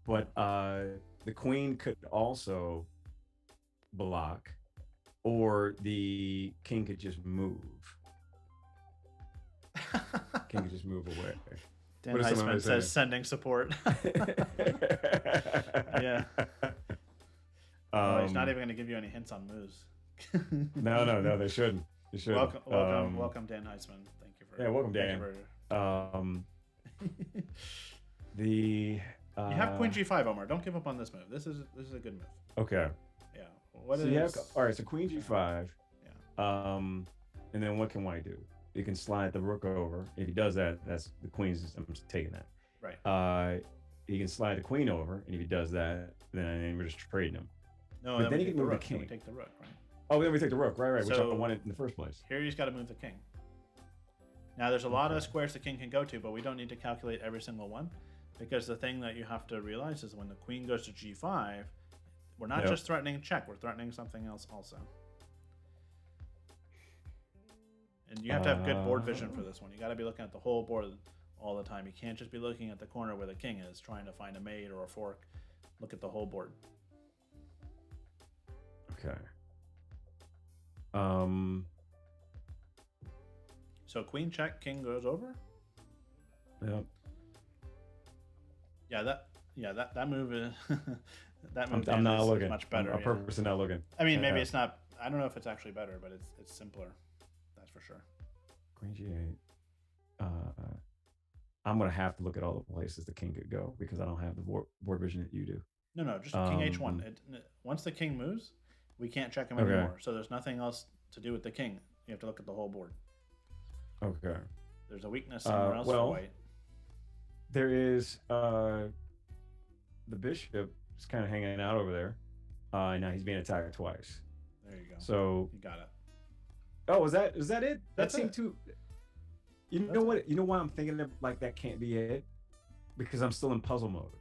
But the queen could also block, or the king could just move. King could just move away. Dan Heisman says sending support. Yeah. He's not even going to give you any hints on moves. No, they shouldn't. Welcome, Dan Heisman. Thank you for. Yeah, welcome, Dan. You have queen g5, Omar. Don't give up on this move. This is a good move. Okay. Yeah. All right. So queen g5. Yeah. And then what can white do? You can slide the rook over. If he does that, that's the queen's. I'm just taking that. Right. He can slide the queen over, and if he does that, then we're just trading him. No, but then he can move the king. We take the rook, right? Oh, then we take the rook, right, which I wanted in the first place. Here he's got to move the king. Now there's a lot of squares the king can go to, but we don't need to calculate every single one, because the thing that you have to realize is when the queen goes to g5, we're not just threatening check, we're threatening something else also. And you have to have good board vision for this one. You got to be looking at the whole board all the time. You can't just be looking at the corner where the king is, trying to find a mate or a fork. Look at the whole board. Okay. So queen check, king goes over. Yep. Yeah, that move is that move I'm not looking. Much better. I'm purposely not looking. I mean, maybe it's not. I don't know if it's actually better, but it's simpler. That's for sure. Queen g8. I'm gonna have to look at all the places the king could go, because I don't have the board vision that you do. No, just king h1. Once the king moves, we can't check him anymore. So there's nothing else to do with the king. You have to look at the whole board. Okay. There's a weakness somewhere else for white. There is the bishop is kind of hanging out over there. Now he's being attacked twice. There you go. So you got it. Oh, is that it? That seemed too. You know what? You know why I'm thinking of, like, that can't be it? Because I'm still in puzzle mode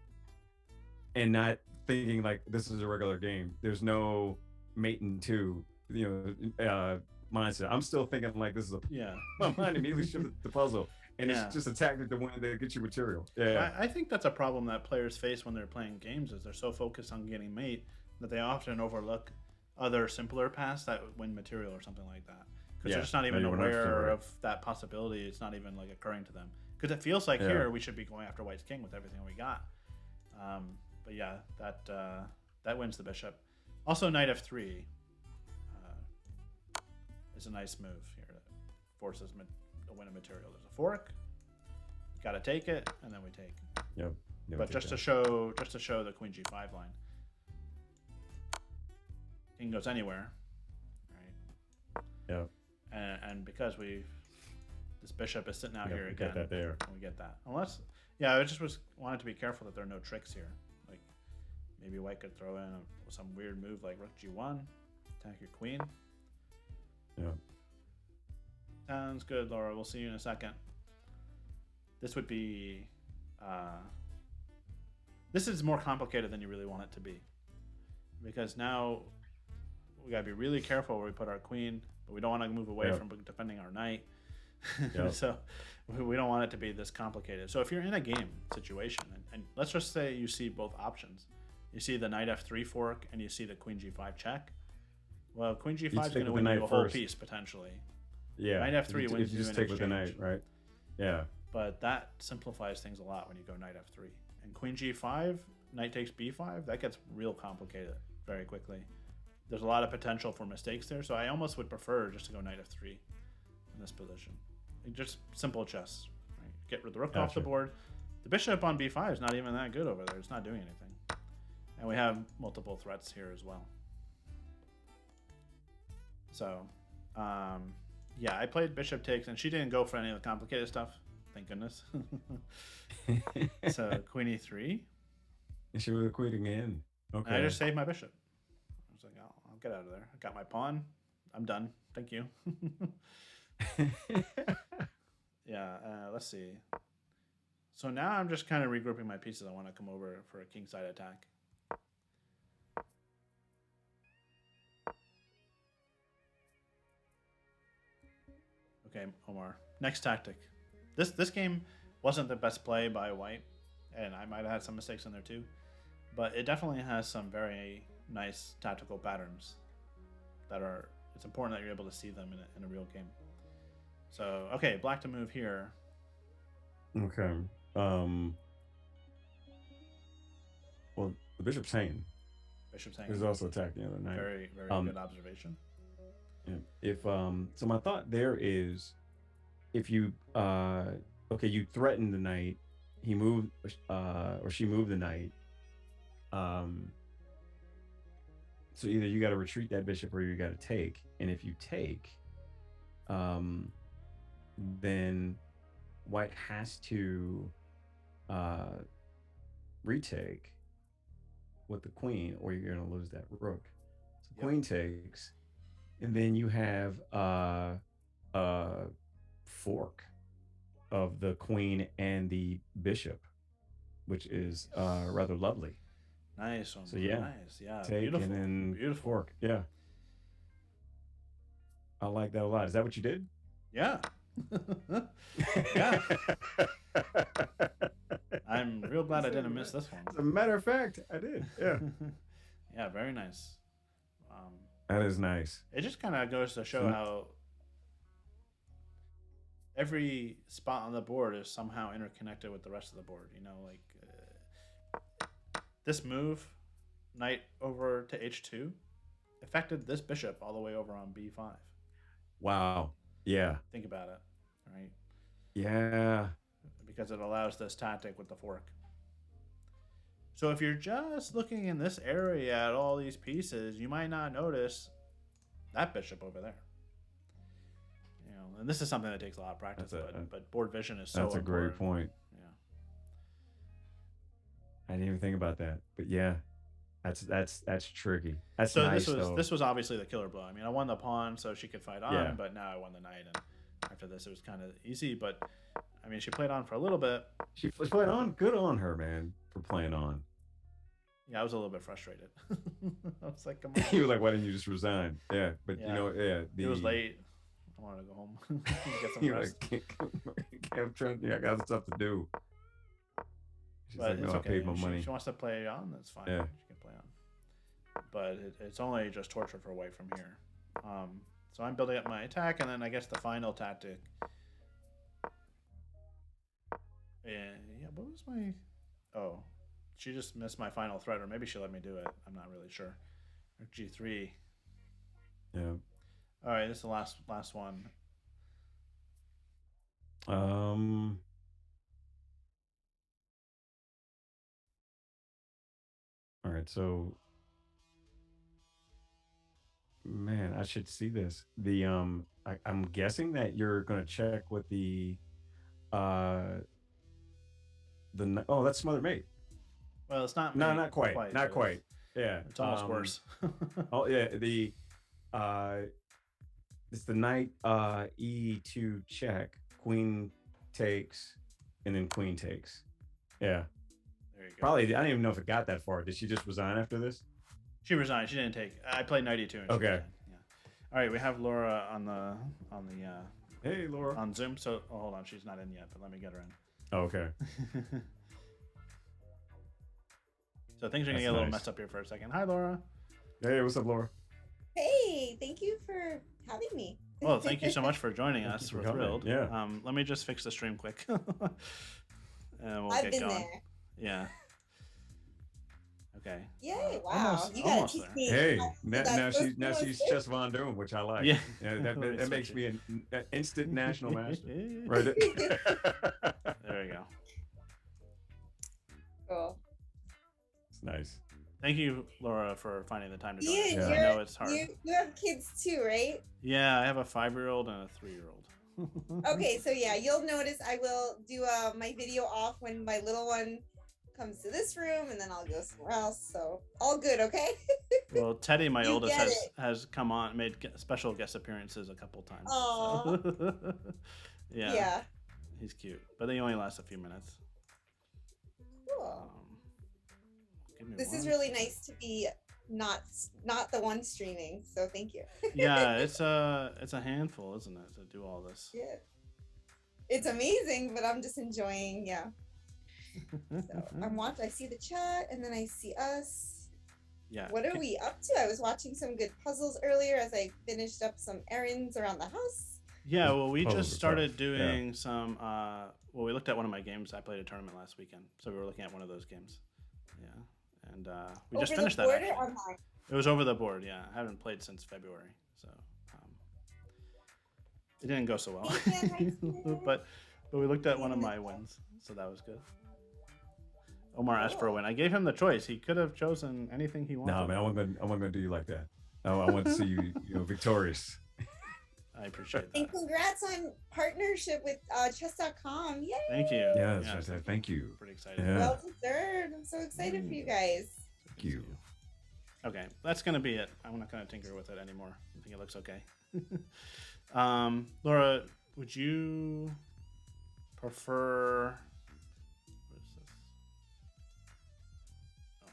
and not thinking like this is a regular game. There's no mate in two, mindset. I'm still thinking like this is a Yeah. my mind immediately shifted the puzzle, and it's Yeah. just a tactic to win to get you material. Yeah, I think that's a problem that players face when they're playing games is they're so focused on getting mate that they often overlook other simpler paths that win material or something like that because they're yeah. just not No, even you're 100% aware right. of that possibility. It's not even like occurring to them because it feels like Yeah, here we should be going after White's king with everything we got. But yeah, that wins the bishop. Also, knight f3 is a nice move here that forces to win a material. There's a fork. Got to take it, and then we take. yep. But just to show the queen g5 line, king goes anywhere, right? yeah, And because this bishop is sitting out yep, here we again, got that there. we get that. Unless, yeah, I just wanted to be careful that there are no tricks here. Like maybe White could throw in some weird move like rook g1, attack your queen. Yeah, Sounds good, Laura. We'll see you in a second. This would be. This is more complicated than you really want it to be, because now we gotta be really careful where we put our queen, but we don't want to move away yep, from defending our knight. yep. So we don't want it to be this complicated. So if you're in a game situation, and let's just say you see both options, you see the knight f3 fork and you see the queen g5 check. Well, queen You g5 is stick going to with the win you knight a whole first. piece potentially. Yeah, Knight f3 if wins you you just in stick with the knight, exchange. right? Yeah, But that simplifies things a lot when you go knight f3. And queen g5, knight takes b5, that gets real complicated very quickly. There's a lot of potential for mistakes there, so I almost would prefer just to go knight f3 in this position. Just simple chess, right? Get the rook off the gotcha. board. The bishop on b5 is not even that good over there. It's not doing anything. And we have multiple threats here as well. So, yeah, I played bishop takes, and she didn't go for any of the complicated stuff. Thank goodness. So queen e3. And she was quitting in. And I Okay. just saved my bishop. I was like, I'll get out of there. I got my pawn. I'm done. Thank you. Yeah, let's see. So now I'm just kind of regrouping my pieces. I want to come over for a kingside attack. Okay, Omar. Next tactic. This game wasn't the best play by White, and I might have had some mistakes in there too, but it definitely has some very nice tactical patterns that are. It's important that you're able to see them in a real game. So okay, black to move here. Okay. Um. Well, the bishop's hanging. Bishop's There's hanging. also attack the other night. Very Um. good observation. Yeah. If So my thought there is, if you okay, you threaten the knight. He moved, or she moved the knight. Um. So either you got to retreat that bishop or you got to take. And if you take, um, then White has to uh, retake with the queen, or you're going to lose that rook. So Yep. queen takes, and then you have a fork of the queen and the bishop, which is rather lovely. Nice, Omar. So yeah, Nice. Yeah. take and Beautiful. then Beautiful. fork. Yeah, I like that a lot. Is that what you did? Yeah. Yeah. I'm real glad I didn't miss this As one. a matter of fact, I did. Yeah, Yeah, very nice. Um, that is nice. it just kind of goes to show So, how every spot on the board is somehow interconnected with the rest of the board. You know, like this move, knight over to h2, affected this bishop all the way over on b5. wow. Yeah, Think about it, right? yeah, Because it allows this tactic with the fork. So if you're just looking in this area at all these pieces, you might not notice that bishop over there. You know, and this is something that takes a lot of practice, but board vision is so that's a great important. point. Yeah. I didn't even think about that, but yeah, that's tricky. That's So nice though. this was obviously the killer blow. I mean, I won the pawn so she could fight on, Yeah, but now I won the knight, and after this it was kind of easy. But I mean, she played on for a little bit. she was playing on. Good on her, man, for playing on. Yeah, I was a little bit frustrated. I was like, come on. You were like, why didn't you just resign? Yeah, but Yeah, it was late. I wanted to go home get some you're rest. like, I'm trying. Yeah, I got stuff to do. She's But like, no, it's I okay. paid my money. She wants to play on. That's fine. Yeah. She can play on. But it's only just torture for away from here. So I'm building up my attack, and then I guess the final tactic. And yeah, what was my? Oh, she just missed my final threat, or maybe she let me do it. I'm not really sure. G3. Yeah. All right, this is the last one. All right, so man, I should see this. I'm guessing that you're gonna check with uh oh, that's Smother Mate. Well, it's not No, me not quite. quite, Not but quite. Yeah. it's almost worse. Oh yeah, uh it's the knight E2 check, queen takes, and then queen takes. Yeah. There you go. Probably I don't even know if it got that far. Did she just resign after this? She resigned. She didn't take. I played 92 and she Okay. resigned. Yeah. All right, we have Laura on the Hey Laura. on Zoom. So hold on, she's not in yet, but let me get her in. Oh, okay. So things are gonna That's get a little nice. messed up here for a second. Hi, Laura. Hey, what's up, Laura? Hey, thank you for having me. Well, thank you so much for joining Thank us. you We're for coming. thrilled. Yeah. Let me just fix the stream quick, and we'll I've get been going. there. Yeah. Okay. Yay! Wow, Almost, you gotta almost teach there. me. Hey, how to do now, that now first she's now one she's first. Chess Von Doom, which I like. Yeah. that, Let me that makes switch me an instant national master. Right. There we go. Cool. It's nice. Thank you, Laura, for finding the time to join You, us. Yeah. I know it's hard. you have kids too, right? Yeah, I have a 5-year-old and a 3-year-old. Okay, so yeah, you'll notice I will do my video off when my little one comes to this room, and then I'll go somewhere else. So all good, okay? Well, Teddy, my You oldest, get has come on, made special guest appearances a couple times. Aw. So. Yeah, Yeah. he's cute, but they only last a few minutes. Cool. Give me This is one really second. nice to be not the one streaming. So thank you. Yeah, it's a handful, isn't it, to do all this? Yeah. It's amazing, but I'm just enjoying. Yeah. So I see the chat, and then I see us. Yeah. What are we up to? I was watching some good puzzles earlier as I finished up some errands around the house. Yeah, well, we Puzzles just are started tough. doing some. Well, we looked at one of my games. I played a tournament last weekend, so we were looking at one of those games. Yeah, and we just finished that. Over Actually. the board or online? It was over the board. Yeah, I haven't played since February, so it didn't go so well. but we looked at one of my wins, so that was good. Omar asked for a win. I gave him the choice. He could have chosen anything he wanted. No, man, I wasn't gonna do you like that. I want to see you, victorious. I appreciate that. And congrats on partnership with chess.com. Yay! Thank you. Yeah, that's right. Thank you. Pretty excited. Yeah. Well deserved. I'm so excited for you guys. Thank you. Okay, that's gonna be it. I'm not gonna tinker with it anymore. I think it looks okay. Laura, would you prefer? What is this? Oh,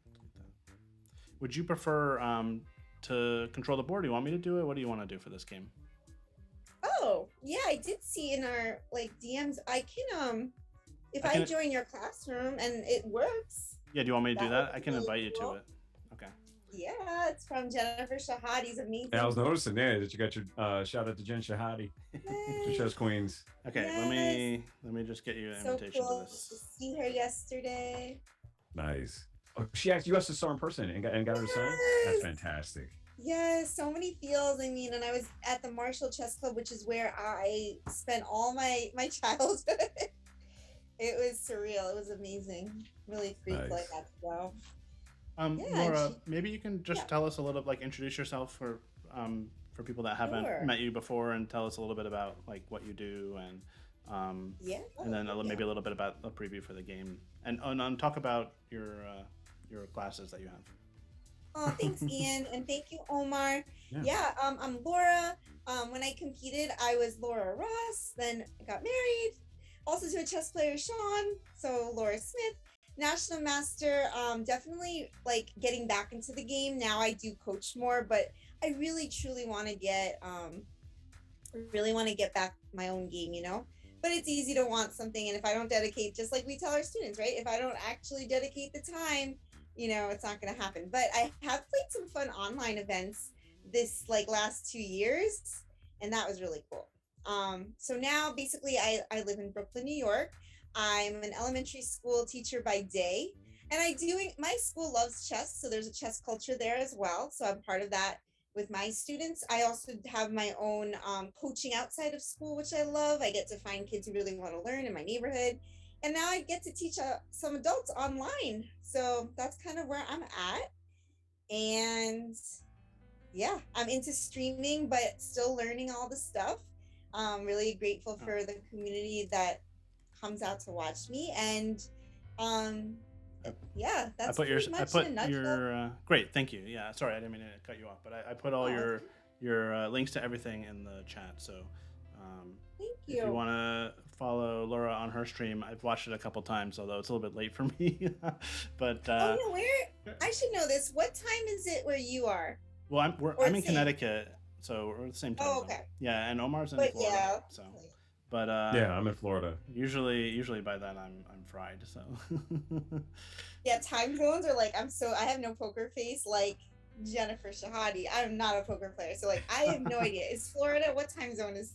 delete that. Would you prefer to control the board? Do you want me to do it? What do you want to do for this game? Oh, yeah, I did see in our DMs. I can if I join your classroom and it works. Yeah, do you want me to do That that? would I can be invite you cool. to it. Okay. Yeah, it's from Jennifer Shahadi's amazing. And I was noticing there that you got your shout out to Jen Shahadi, your chess queens. Okay, Yes. let me just get you an So invitation cool to to this. see her yesterday. Nice. Oh, she actually saw her in person and got her to sign. That's Yes. fantastic. Yes, so many feels. I mean, and I was at the Marshall Chess Club, which is where I spent all my childhood. It was surreal. It was amazing. Really grateful Nice. I got to go. Yeah, Laura, maybe you can just tell us a little, introduce yourself for people that haven't Sure. met you before, and tell us a little bit about what you do, and and then maybe a little bit about a preview for the game, and talk about your classes that you have. Oh, thanks, Ian, and thank you, Omar. Yeah. Yeah, I'm Laura. When I competed, I was Laura Ross. Then I got married, also to a chess player, Sean. So Laura Smith. National Master, definitely like getting back into the game. Now I do coach more, but I really truly want to get really want to get back my own game, you know? But it's easy to want something, and if I don't dedicate, just like we tell our students, right? If I don't actually dedicate the time, it's not going to happen. But I have played some fun online events this like last 2 years, and that was really cool. So now basically I live in Brooklyn, New York. I'm an elementary school teacher by day, and my school loves chess, so there's a chess culture there as well. So I'm part of that with my students. I also have my own coaching outside of school, which I love. I get to find kids who really want to learn in my neighborhood. And now I get to teach some adults online. So that's kind of where I'm at. And yeah, I'm into streaming, but still learning all the stuff. I'm really grateful for the community that comes out to watch me. And um, yeah, that's pretty much in a nutshell. Great, thank you. Yeah, sorry, I didn't mean to cut you off, but I put all your links to everything in the chat. So Thank if you you. want to follow Laura on her stream, I've watched it a couple times, although it's a little bit late for me. But Oh no, where I should know this. What time is it where you are? well, Or I'm in same? Connecticut, so we're at the same time Oh, zone. okay. Yeah, and Omar's in But Florida, yeah. so. But Yeah, I'm in Florida. usually by then I'm fried. So Yeah, time zones are like I have no poker face like Jennifer Shahadi. I'm not a poker player, so like I have no idea. Is Florida what time zone is?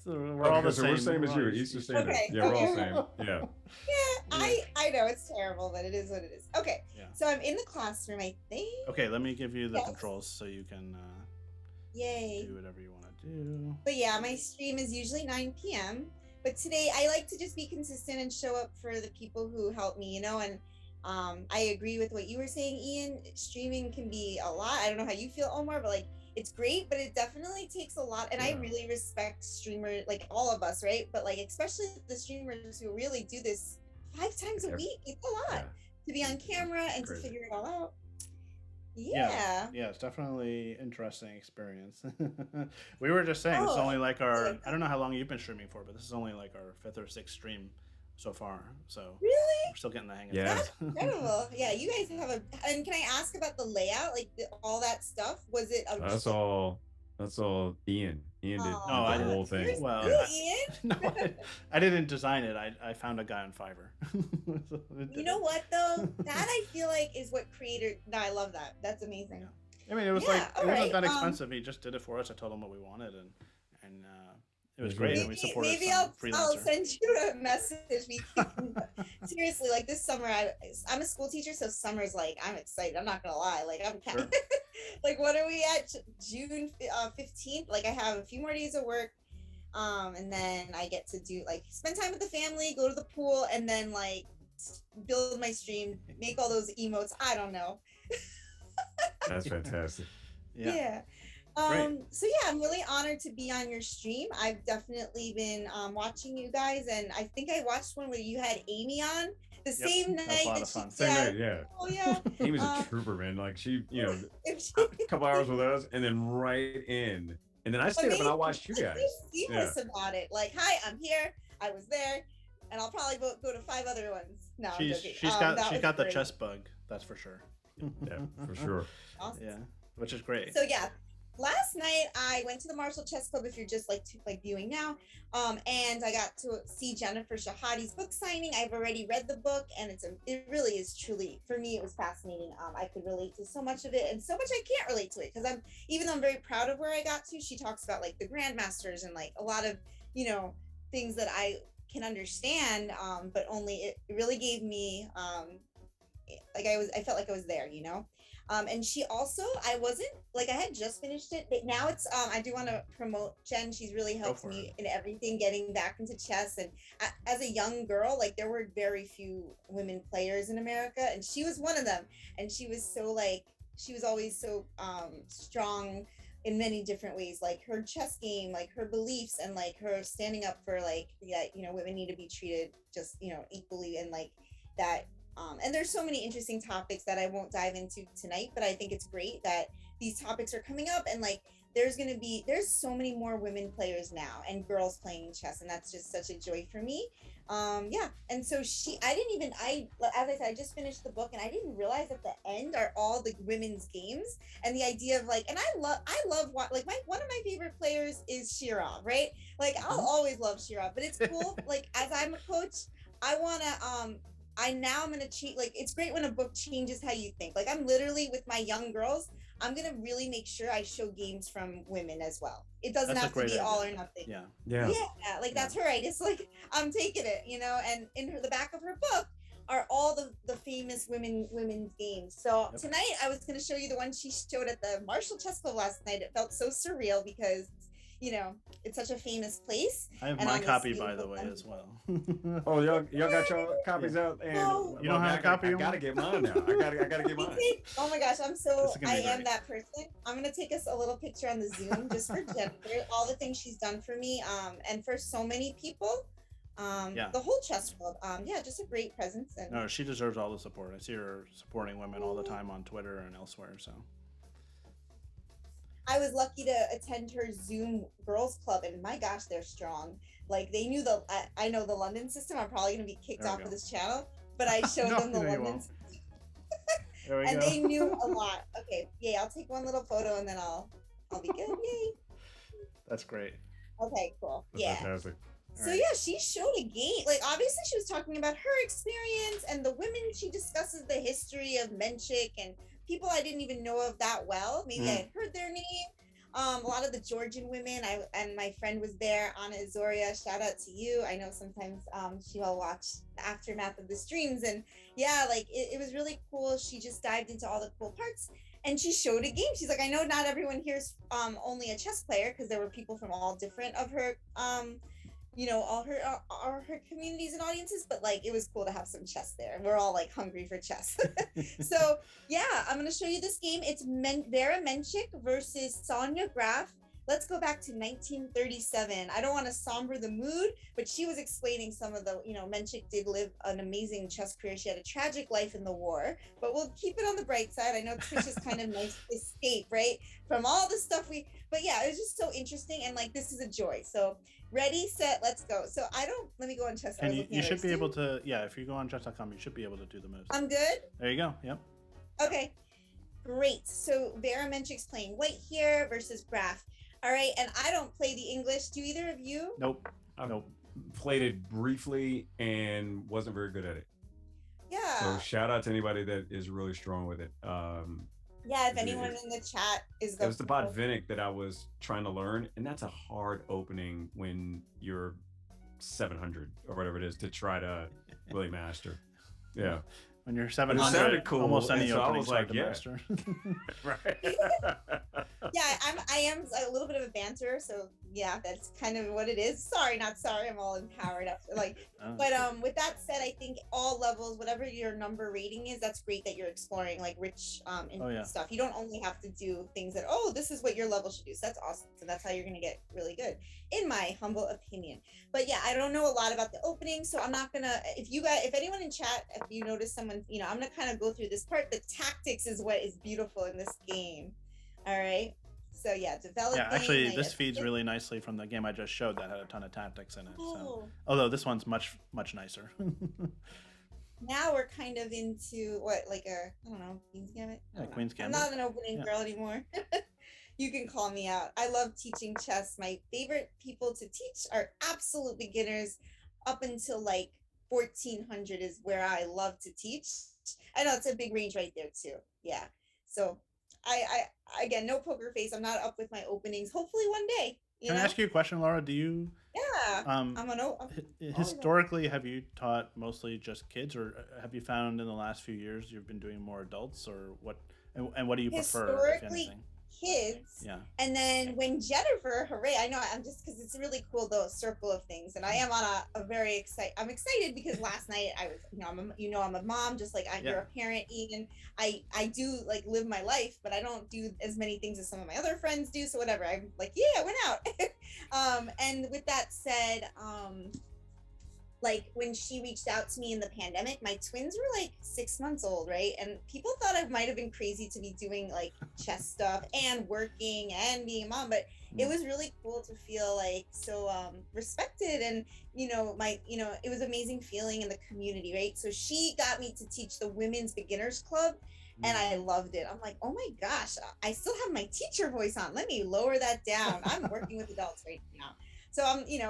we're all the So same. we're same as all you, Eastern Standard. Okay, Yeah, we're all okay. same. Yeah. Yeah, I know it's terrible, but it is what it is. Okay, Yeah. so I'm in the classroom, I think. Okay, let me give you the Yes. controls so you can Yay. do whatever you want to do. But yeah, my stream is usually 9 p.m. But today I like to just be consistent and show up for the people who help me, and I agree with what you were saying, Ian. Streaming can be a lot. I don't know how you feel, Omar, but like it's great, but it definitely takes a lot. And I really respect streamers, like all of us, right? But like especially the streamers who really do this 5 times a week. It's a lot to be on camera and to figure it all out. Yeah. It's definitely interesting experience. We were just saying this is only like our I don't know how long you've been streaming for, but this is only like our 5th or 6th stream so far. So really, we're still getting the hang of it. That's incredible. Yeah, you guys have and can I ask about the layout, like all that stuff? Was it That's all Ian. Ian did No, the whole thing. Well, Ian? No, I didn't design it. I found a guy on Fiverr. You know what though? That I feel like is what creator. No, I love that. That's amazing. I mean, it was it wasn't that expensive. He just did it for us. I told him what we wanted, and it was great. And we supported maybe some I'll freelancer. send you a message. Seriously, like this summer, I'm a school teacher, so summer's like I'm excited. I'm not gonna lie, like I'm kind of like what are we at June 15th? Like I have a few more days of work, and then I get to do like spend time with the family, go to the pool, and then like build my stream, make all those emotes. I don't know. That's fantastic. Yeah. So yeah, I'm really honored to be on your stream. I've definitely been watching you guys, and I think I watched one where you had Amy on the same night that she Same night, yeah. Oh yeah. Amy's a trooper, man. Like she, a couple hours with us, and then right in, and then I stayed up and I watched you guys. Seamless about it. Like, hi, I'm here. I was there, and I'll probably go to 5 other ones. No, I'm joking. She's got the chess bug. That's for sure. Yeah, for sure. Awesome. Yeah, which is great. So yeah, last night I went to the Marshall Chess Club. If you're just like viewing now, and I got to see Jennifer Shahadi's book signing. I've already read the book, and it really is truly, for me, it was fascinating. I could relate to so much of it, and so much I can't relate to it because even though I'm very proud of where I got to. She talks about like the grandmasters and like a lot of things that I can understand, but only it really gave me I felt like I was there, and she also, I wasn't like, I had just finished it, but now it's, I do want to promote Jen. She's really helped me in everything, getting back into chess. And as a young girl, like there were very few women players in America, and she was one of them. And she was she was always so strong in many different ways, like her chess game, like her beliefs, and like her standing up for women need to be treated just, equally, and like that. And there's so many interesting topics that I won't dive into tonight, but I think it's great that these topics are coming up, and like there's so many more women players now and girls playing chess, and that's just such a joy for me. Yeah, and so I didn't even, as I said, I just finished the book, and I didn't realize at the end are all the women's games, and the idea of like, and I love what, like, one of my favorite players is Shirov, right? Like, I'll always love Shirov, but it's cool. Like, as I'm a coach, I want to I'm gonna cheat. Like, it's great when a book changes how you think. Like, I'm literally with my young girls, I'm gonna really make sure I show games from women as well. It doesn't That's a have to great be idea. all or nothing. Yeah. Yeah, like, that's her right. It's like, I'm taking it, and in the back of her book are all the famous women's games. So tonight I was going to show you the one she showed at the Marshall Chess Club last night. It felt so surreal because it's such a famous place. I have my copy, by the way, as well. Oh, y'all got your copies out, and No. You don't have a copy? I gotta get mine now. I gotta get mine. Oh my gosh, I great. am that person. I'm gonna take us a little picture on the Zoom just for Jennifer, all the things she's done for me, and for so many people. The whole chess club. Just a great presence. And no, she deserves all the support. I see her supporting women all the time on Twitter and elsewhere. So I was lucky to attend her Zoom girls club, and my gosh, they're strong. Like, they knew I know the London system. I'm probably going to be kicked off of this channel, but I showed them the London system. And they knew a lot. Okay, yay, I'll take one little photo and then I'll be good. Yay. That's great. Okay, cool. That's fantastic. So she showed a game. Like, obviously she was talking about her experience and the women. She discusses the history of Menchik and people I didn't even know of that well. Maybe I had heard their name. A lot of the Georgian women. And my friend was there, Anna Azoria. Shout out to you. I know sometimes she'll watch the aftermath of the streams, and it was really cool. She just dived into all the cool parts. And she showed a game. She's like, I know not everyone here's only a chess player, because there were people from all different of her all her communities and audiences, but it was cool to have some chess there. We're all hungry for chess. So I'm going to show you this game. It's Vera Menchik versus Sonia Graf. Let's go back to 1937. I don't want to somber the mood, but she was explaining some of the, Menchik did live an amazing chess career. She had a tragic life in the war, but we'll keep it on the bright side. I know Twitch is kind of nice to escape, right, from all the stuff but yeah, it was just so interesting, and this is a joy. So ready, set, let's go. So let me go on chess. And you should be able to, if you go on chess.com, you should be able to do the moves. I'm good? There you go, yep. Okay, great. So Vera Menchik's playing white here versus Graf. All right, and I don't play the English. Do either of you? Nope. Played it briefly and wasn't very good at it. Yeah. So shout out to anybody that is really strong with it. If anyone in the chat is it was the Botvinnik that I was trying to learn, and that's a hard opening when you're 700 or whatever it is to try to really master. Yeah. When you're 700, cool, almost any so opening's hard to yeah. master. Right. I am a little bit of a banter, so that's kind of what it is. Sorry, not sorry. I'm all empowered after but with that said, I think all levels, whatever your number rating is, that's great that you're exploring rich stuff. You don't only have to do things that this is what your level should do. So that's awesome. So that's how you're gonna get really good, in my humble opinion. But I don't know a lot about the opening, so I'm not gonna. If anyone in chat, if you notice someone, I'm gonna kind of go through this part. The tactics is what is beautiful in this game. All right. So developing. Yeah, actually, this feeds really nicely from the game I just showed that had a ton of tactics in it. So, although this one's much nicer. Now we're kind of into I don't know, Queen's Gambit. Queen's Gambit. I'm not an opening girl anymore. You can call me out. I love teaching chess. My favorite people to teach are absolute beginners, up until 1400 is where I love to teach. I know it's a big range right there too. Yeah. So I again, no poker face. I'm not up with my openings. Hopefully one day. Can I ask you a question, Laura? Do you? Yeah. Historically, have you taught mostly just kids, or have you found in the last few years you've been doing more adults, or what? And what do you prefer? Historically, kids. Yeah. And then when Jennifer, hooray! I know I'm just because it's really cool, the circle of things, and I am on a very excited. I'm excited because last night I was, I'm a mom, just like you're a parent, Ian. I do live my life, but I don't do as many things as some of my other friends do. So whatever, I'm I went out. And with that said, like when she reached out to me in the pandemic, my twins were like 6 months old, right? And people thought I might have been crazy to be doing like chess stuff and working and being a mom, but it was really cool to feel like so respected. And it was amazing feeling in the community, right? So she got me to teach the women's beginners club, and I loved it. I'm like, oh my gosh, I still have my teacher voice on. Let me lower that down. I'm working with adults right now. So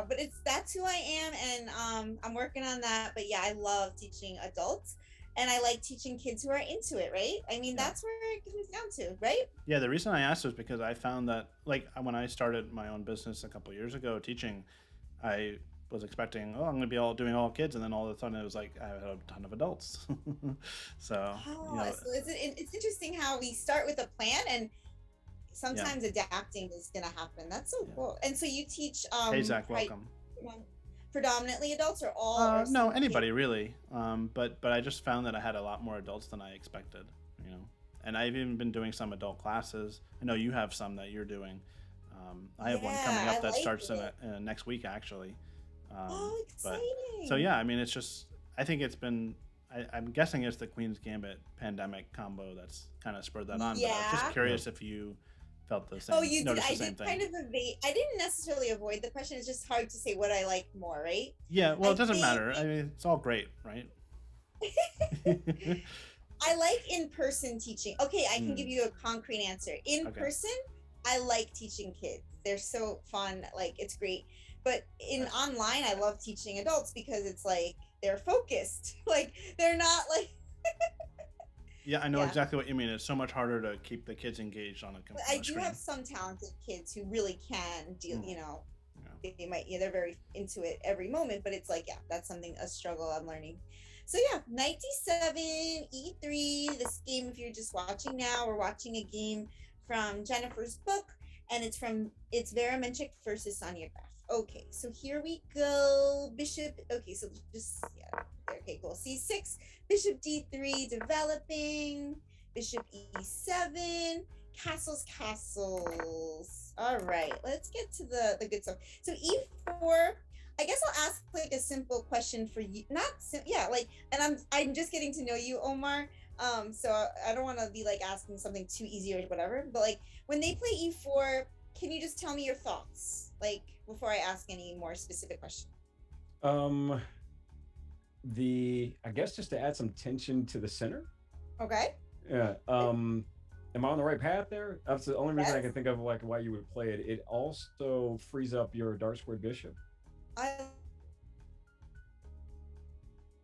but that's who I am, and I'm working on that. But yeah, I love teaching adults, and I like teaching kids who are into it, right? I mean, Yeah. that's where it comes down to, right? Yeah, the reason I asked was because I found that, like, when I started my own business a couple years ago teaching, I was expecting, oh, I'm going to be all doing all kids, and then all of a sudden it was like I had a ton of adults. So, you Oh, know, so it's interesting how we start with a plan, and yeah, sometimes adapting is gonna happen. That's so yeah. cool. And so you teach Hey, Zach, welcome. predominantly adults, or all, or No, some kids? anybody really. But I just found that I had a lot more adults than I expected. You know, and I've even been doing some adult classes. I know you have some that you're doing. I have one coming Yeah, I up that like starts it. in next week actually. Oh, But so exciting. yeah, I mean, it's just I think it's been. I'm guessing it's the Queen's Gambit pandemic combo that's kind of spurred that on. But I was just Yeah. Yep. curious if you felt the Oh, same, you did. noticed the I same did thing. kind of evade. I didn't necessarily avoid the question. It's just hard to say what I like more, right? Yeah, well, it I doesn't think matter. I mean, it's all great, right? I like in-person teaching. Okay, I can give Mm, you a concrete answer. In okay. person, I like teaching kids. They're so fun. Like, it's great. But in Nice. online, I love teaching adults because it's like they're focused. Like, they're not like, Yeah, I know yeah. exactly what you mean. It's so much harder to keep the kids engaged on But on I a do have screen. some talented kids who really can deal, Mm, yeah. they might, yeah, they're very into it every moment, but it's like, yeah, that's something, a struggle I'm learning. So yeah, 97 E3, this game, if you're just watching now, we're watching a game from Jennifer's book, and it's Veromenchik versus Sonia Graf. Okay, so here we go. Bishop, okay, so just, yeah, okay, cool. C6, Bishop D3, developing, Bishop E7, castles, castles. All right, let's get to the good stuff. So E4, I guess I'll ask like a simple question for you. Not yeah, like, and I'm just getting to know you, Omar. So I don't want to be like asking something too easy or whatever. But like when they play E4, can you just tell me your thoughts, like before I ask any more specific question? Um, I guess just to add some tension to the center. Okay. Yeah. Am I on the right path there? That's the only reason I Yes. can think of like why you would play it. It also frees up your dark squared bishop. I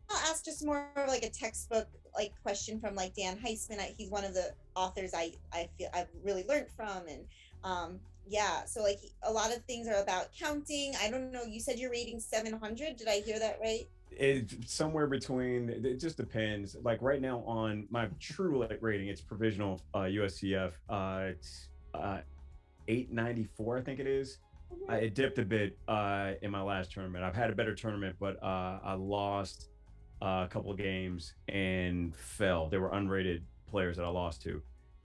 I'll ask just more of like a textbook like question from like Dan Heisman. He's one of the authors I feel I've really learned from, and yeah, so like a lot of things are about counting. I don't know. You said you're rating 700. Did I hear that right? It's somewhere between. It just depends. Like right now on my true rating, it's provisional USCF. It's 894, I think it is. Mhm. It dipped a bit in my last tournament. I've had a better tournament, but I lost a couple of games and fell. There were unrated players that I lost to,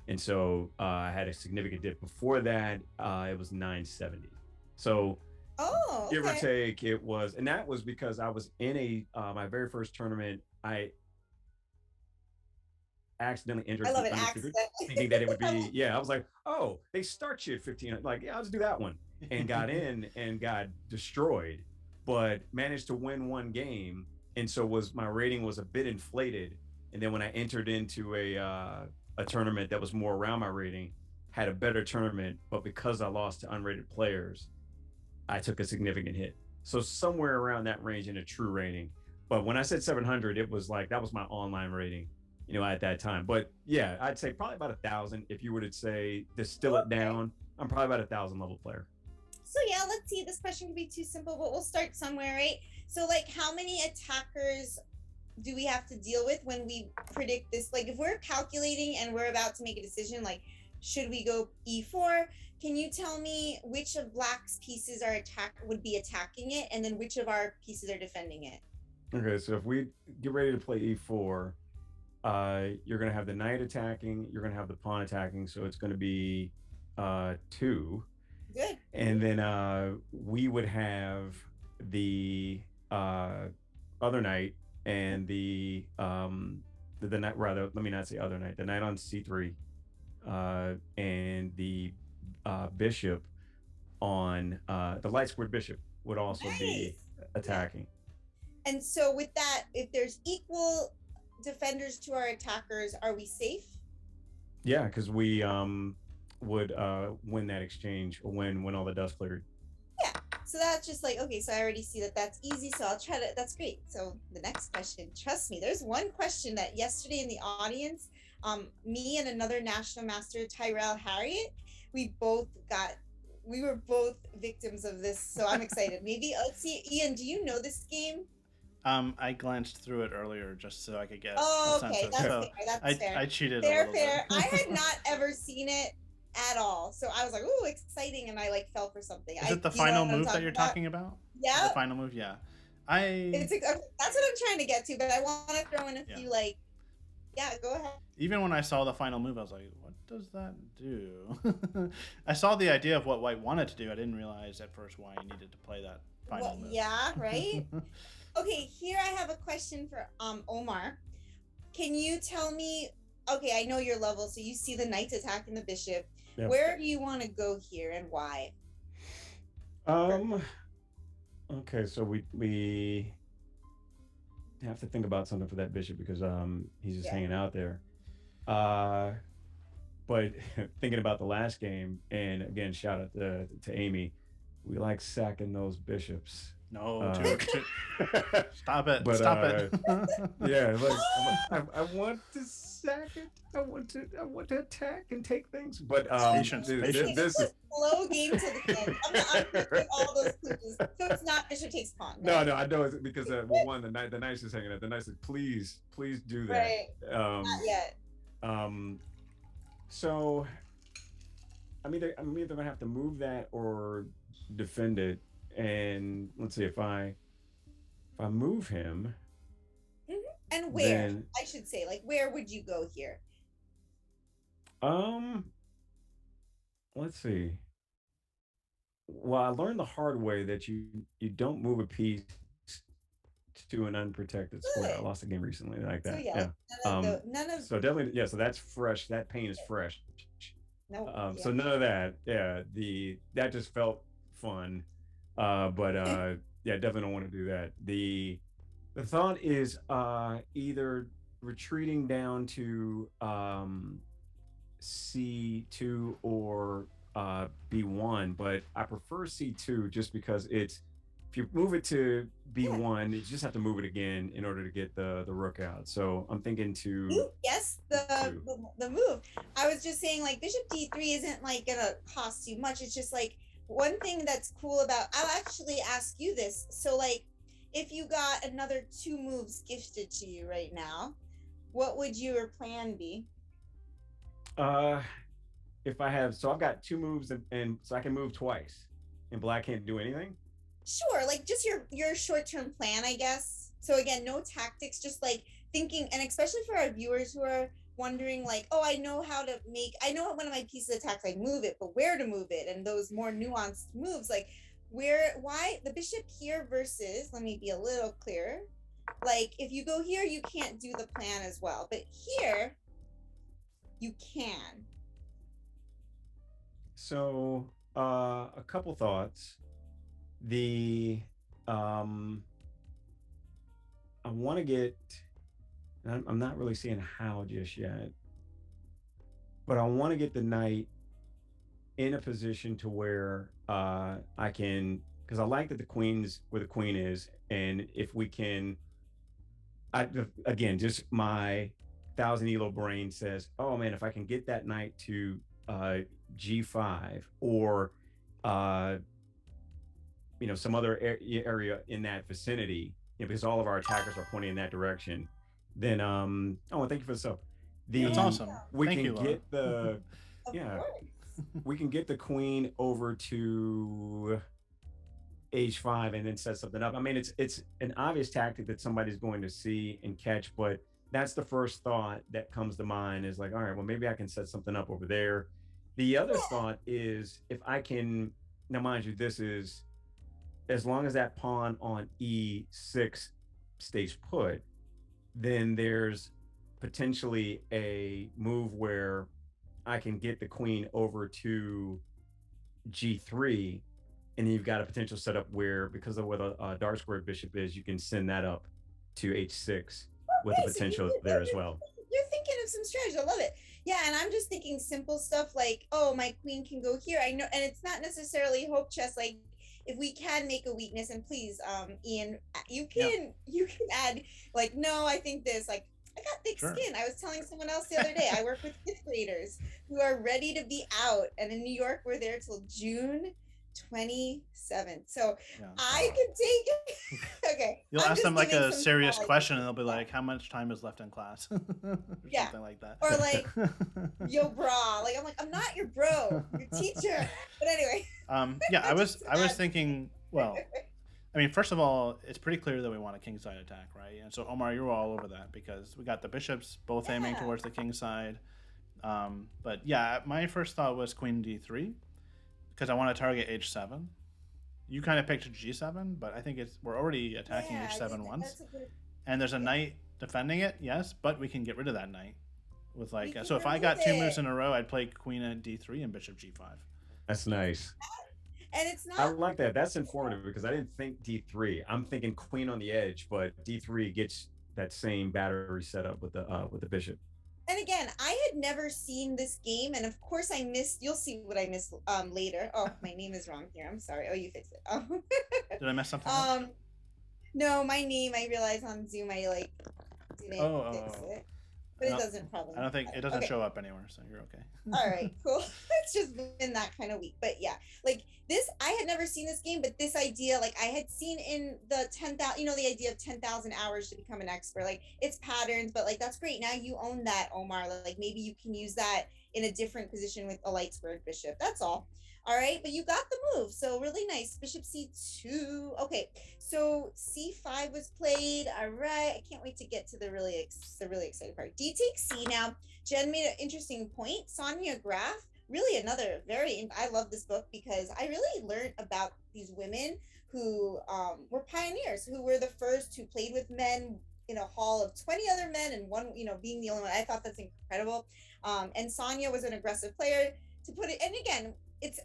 and so I had a significant dip. Before that, it was 970. So Oh, give or okay. take, it was, and that was because I was in a my very first tournament. I accidentally I entered love the it. undisputed, Accent. thinking that it would be, yeah. I was like, oh, they start you at 15. Like, yeah, I'll just do that one. And got in and got destroyed, but managed to win one game. And so was my rating was a bit inflated. And then when I entered into a tournament that was more around my rating, had a better tournament, but because I lost to unrated players, I took a significant hit. So somewhere around that range in a true rating. But when I said 700, it was like that was my online rating, at that time. But yeah, I'd say probably about 1,000. If you were to say distill it Okay. down, I'm probably about 1,000 level player. So yeah, let's see. This question can be too simple, but we'll start somewhere, right? So like, how many attackers do we have to deal with when we predict this? Like, if we're calculating and we're about to make a decision, like, should we go E4? Can you tell me which of Black's pieces are would be attacking it, and then which of our pieces are defending it? Okay, so if we get ready to play E4, you're going to have the knight attacking, you're going to have the pawn attacking. So it's going to be two. Good. And then we would have the other knight and the night, rather, let me not say other knight, the knight on c3, and the bishop on the light squared bishop would also be Nice. Yeah. attacking. And so with that, if there's equal defenders to our attackers, are we safe? Yeah, because we would win that exchange when all the dust cleared. Yeah. So that's just like, okay, so I already see that that's easy. So I'll try to, that's great. So the next question, trust me, there's one question that yesterday in the audience, me and another national master, Tyrell Harriet, we both got, we were both victims of this. So I'm excited. Maybe, let's see, Ian, do you know this game? I glanced through it earlier just so I could get a Oh, sense okay, of. that's So fair. That's fair. I cheated a Fair, little fair. bit. I had not ever seen it at all, so I was like, "Ooh, exciting!" And I like fell for something. Is it the you know final what I'm move that you're about? talking about? Yeah, The final move, yeah. I it's that's what I'm trying to get to, but I want to throw in a Yeah. few like, yeah, go ahead. Even when I saw the final move, I was like, "What does that do?" I saw the idea of what White wanted to do. I didn't realize at first why he needed to play that final move. Yeah, right. Okay, here I have a question for Omar. Can you tell me? Okay, I know your level, so you see the knight attacking the bishop. Yep. Where do you want to go here and why? Um. Okay, so we have to think about something for that bishop because he's just Yeah. hanging out there. But thinking about the last game, and again, shout out to Amy, we like sacking those bishops. No, stop it! But Stop it! yeah, like I want to sack it. I want to attack and take things. But Patience, patience. This is Slow game to the end. I'm putting all those clues. So it's not bishop takes pawn. no, I know it's because well, one, the knight's just hanging out. The knight said, please do that. Right. Not yet. So I'm either gonna have to move that or defend it. And let's see if I move him. And where, then, I should say, like, where would you go here? Let's see. Well, I learned the hard way that you don't move a piece to an unprotected square. I lost a game recently like that. So, none of so definitely, yeah. So that's fresh. That pain is fresh. No. So none of that. Yeah. That just felt fun. But yeah, definitely don't want to do that. The thought is either retreating down to C2 or B1, but I prefer C2 just because it's, if you move it to B1, you just have to move it again in order to get the rook out. So I'm thinking to yes, the move. I was just saying, like, bishop D3 isn't like gonna cost you much. It's just like, one thing that's cool about, I'll actually ask you this. So like, if you got another 2 moves gifted to you right now, what would your plan be? If I have, so I've got 2 moves and so I can move twice and black can't do anything? Sure, like just your short-term plan, I guess. So again, no tactics, just like thinking, and especially for our viewers who are wondering like, oh, I know one of my pieces attacks, I move it, but where to move it, and those more nuanced moves, like why the bishop here versus, let me be a little clearer, like if you go here, you can't do the plan as well, but here you can. So a couple thoughts. I want to get, I'm not really seeing how just yet, but I want to get the knight in a position to where I can, because I like that the queen's where the queen is, and if we can, again, just my 1,000 elo brain says, oh man, if I can get that knight to G5 or some other area in that vicinity, because all of our attackers are pointing in that direction, then thank you for the sub. That's awesome. We can get the we can get the queen over to H5 and then set something up. I mean, it's an obvious tactic that somebody's going to see and catch, but that's the first thought that comes to mind, is like, all right, well, maybe I can set something up over there. The other thought is, if I can, now mind you, this is as long as that pawn on E6 stays put, then there's potentially a move where I can get the queen over to G3, and then you've got a potential setup where, because of what a dark square bishop is, you can send that up to H6 with the Okay, so potential there as well. you're thinking of some strategy. I love it. Yeah, and I'm just thinking simple stuff like, oh, my queen can go here. I know, and it's not necessarily hope chess. Like, if we can make a weakness, and please, Ian, Yeah, you can add like, no, I think this. Like, I got thick sure. skin. I was telling someone else the other day. I work with fifth graders who are ready to be out, and in New York, we're there till June 27th. So Yeah. I can take it. Okay, You'll I'm ask them just like giving a some serious small question, and ideas. they'll be Yeah. like, "How much time is left in class?" or Yeah. something like that. Or like, yo, bra. Like, I'm like, I'm not your bro, your teacher. But anyway, Yeah, I was just I was add. thinking. Well, I mean, first of all, it's pretty clear that we want a king side attack, right? And so Omar, you're all over that because we got the bishops both aiming Yeah. towards the king side. But yeah, my first thought was queen d3 because I want to target h7. You kind of picked g7, but I think we're already attacking Yeah, I h7 think once, that's a good. and there's a Yeah. knight defending it. Yes, but we can get rid of that knight with We like. can So if I remove got two moves it. in a row, I'd play queen at d3 and bishop g5. That's nice. And it's I not. like that. That's informative because I didn't think D3. I'm thinking queen on the edge, but D3 gets that same battery setup with the bishop. And again, I had never seen this game, and of course, I missed. You'll see what I missed later. Oh, my name is wrong here. I'm sorry. Oh, you fixed it. Did I mess something up? No, my name. I realized on Zoom I like didn't fix Oh. it, but it doesn't probably. I don't think it doesn't Okay. show up anywhere, so you're okay. All right, cool. It's just been that kind of week. But yeah, like this, I had never seen this game, but this idea, like I had seen in the 10,000, the idea of 10,000 hours to become an expert. Like it's patterns, but like that's great. Now you own that, Omar. Like maybe you can use that in a different position with a light squared bishop. That's all. All right, but you got the move. So really nice. Bishop c2. Okay, so c5 was played. All right, I can't wait to get to the really exciting part. D takes c now. Jen made an interesting point. Sonia Graf, really another I love this book because I really learned about these women who were pioneers, who were the first who played with men in a hall of 20 other men and one, being the only one. I thought that's incredible. And Sonia was an aggressive player to put it. And again, it's,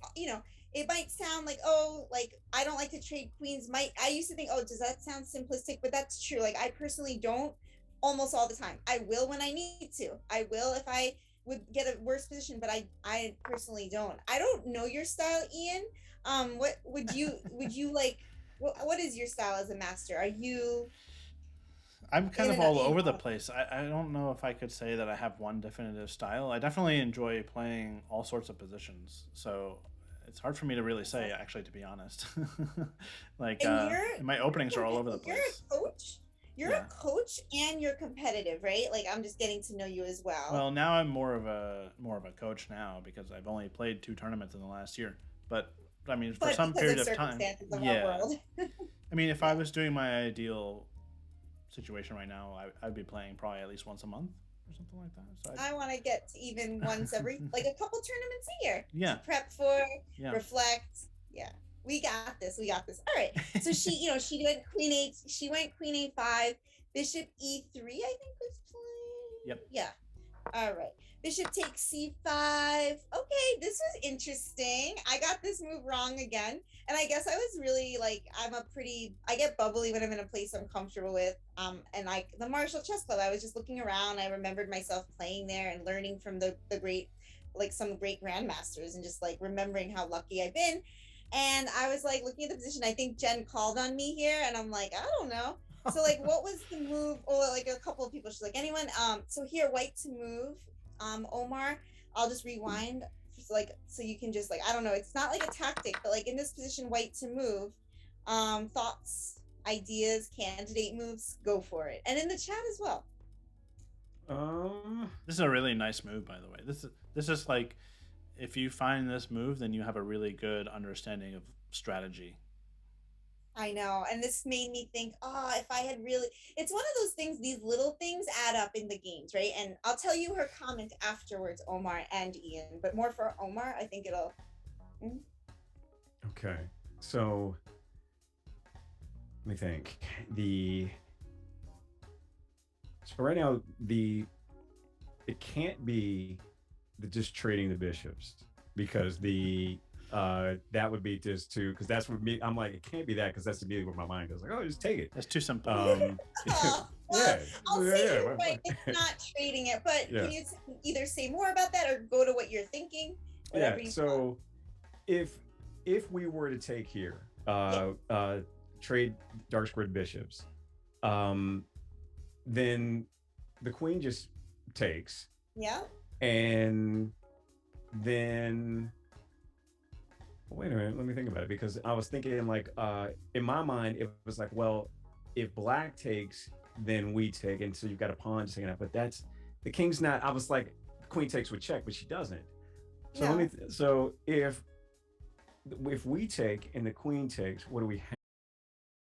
it might sound like, oh, like I don't like to trade queens. I used to think, oh, does that sound simplistic? But that's true. Like I personally don't almost all the time. I will when I need to. I will if I would get a worse position, but I personally don't. I don't know your style, Ian. What would you like? What is your style as a master? Are you I'm kind in of and all over the place. I don't know if I could say that I have one definitive style. I definitely enjoy playing all sorts of positions. So it's hard for me to really say, actually, to be honest. Like, and my openings are all over the you're place. a coach. You're Yeah. a coach and you're competitive, right? Like I'm just getting to know you as well. Well, now I'm more of a coach now because I've only played 2 tournaments in the last year. But I mean, for But some because period of of time, circumstances of our yeah. world. I mean, if I Yeah. was doing my ideal situation right now, I'd be playing probably at least once a month or something like that. So I want to get to even once every like a couple tournaments a year yeah, to prep for, yeah. reflect. Yeah, we got this. We got this. All right. So she went queen eight. She went queen a5, bishop e3. I think was playing. Yep. Yeah. All right. Bishop takes c5. Okay, this was interesting. I got this move wrong again. And I guess I was really like, I get bubbly when I'm in a place I'm comfortable with. And like the Marshall Chess Club, I was just looking around. I remembered myself playing there and learning from the great, like some great grandmasters and just like remembering how lucky I've been. And I was like looking at the position. I think Jen called on me here, and I'm like, I don't know. So like, what was the move? Or like a couple of people, she's like, anyone? So here, white to move. Omar, I'll just rewind, so you can just like, I don't know. It's not like a tactic, but like in this position, white to move. Thoughts, ideas, candidate moves, go for it, and in the chat as well. This is a really nice move, by the way. This is like, if you find this move, then you have a really good understanding of strategy. I know. And this made me think, if I had really, it's one of those things, these little things add up in the games, right? And I'll tell you her comment afterwards, Omar and Ian, but more for Omar. I think it'll. Okay. So let me think. So right now it can't be just trading the bishops, because that would be just too, because that's what me, I'm like, it can't be that, because that's immediately where my mind goes, like, oh, just take it. That's too simple. Well, Yeah, I'll yeah, say yeah, you're right. It's not trading it, but yeah. can you either say more about that or go to what you're thinking? Whatever you So want. if we were to take here, trade dark squared bishops, then the queen just takes, Yeah. and then wait a minute, let me think about it, because I was thinking like, in my mind it was like, well, if black takes, then we take, and so you've got a pawn just hanging out, but that's the king's not. I was like, the queen takes with check, but she doesn't. So No. so if we take and the queen takes, what do we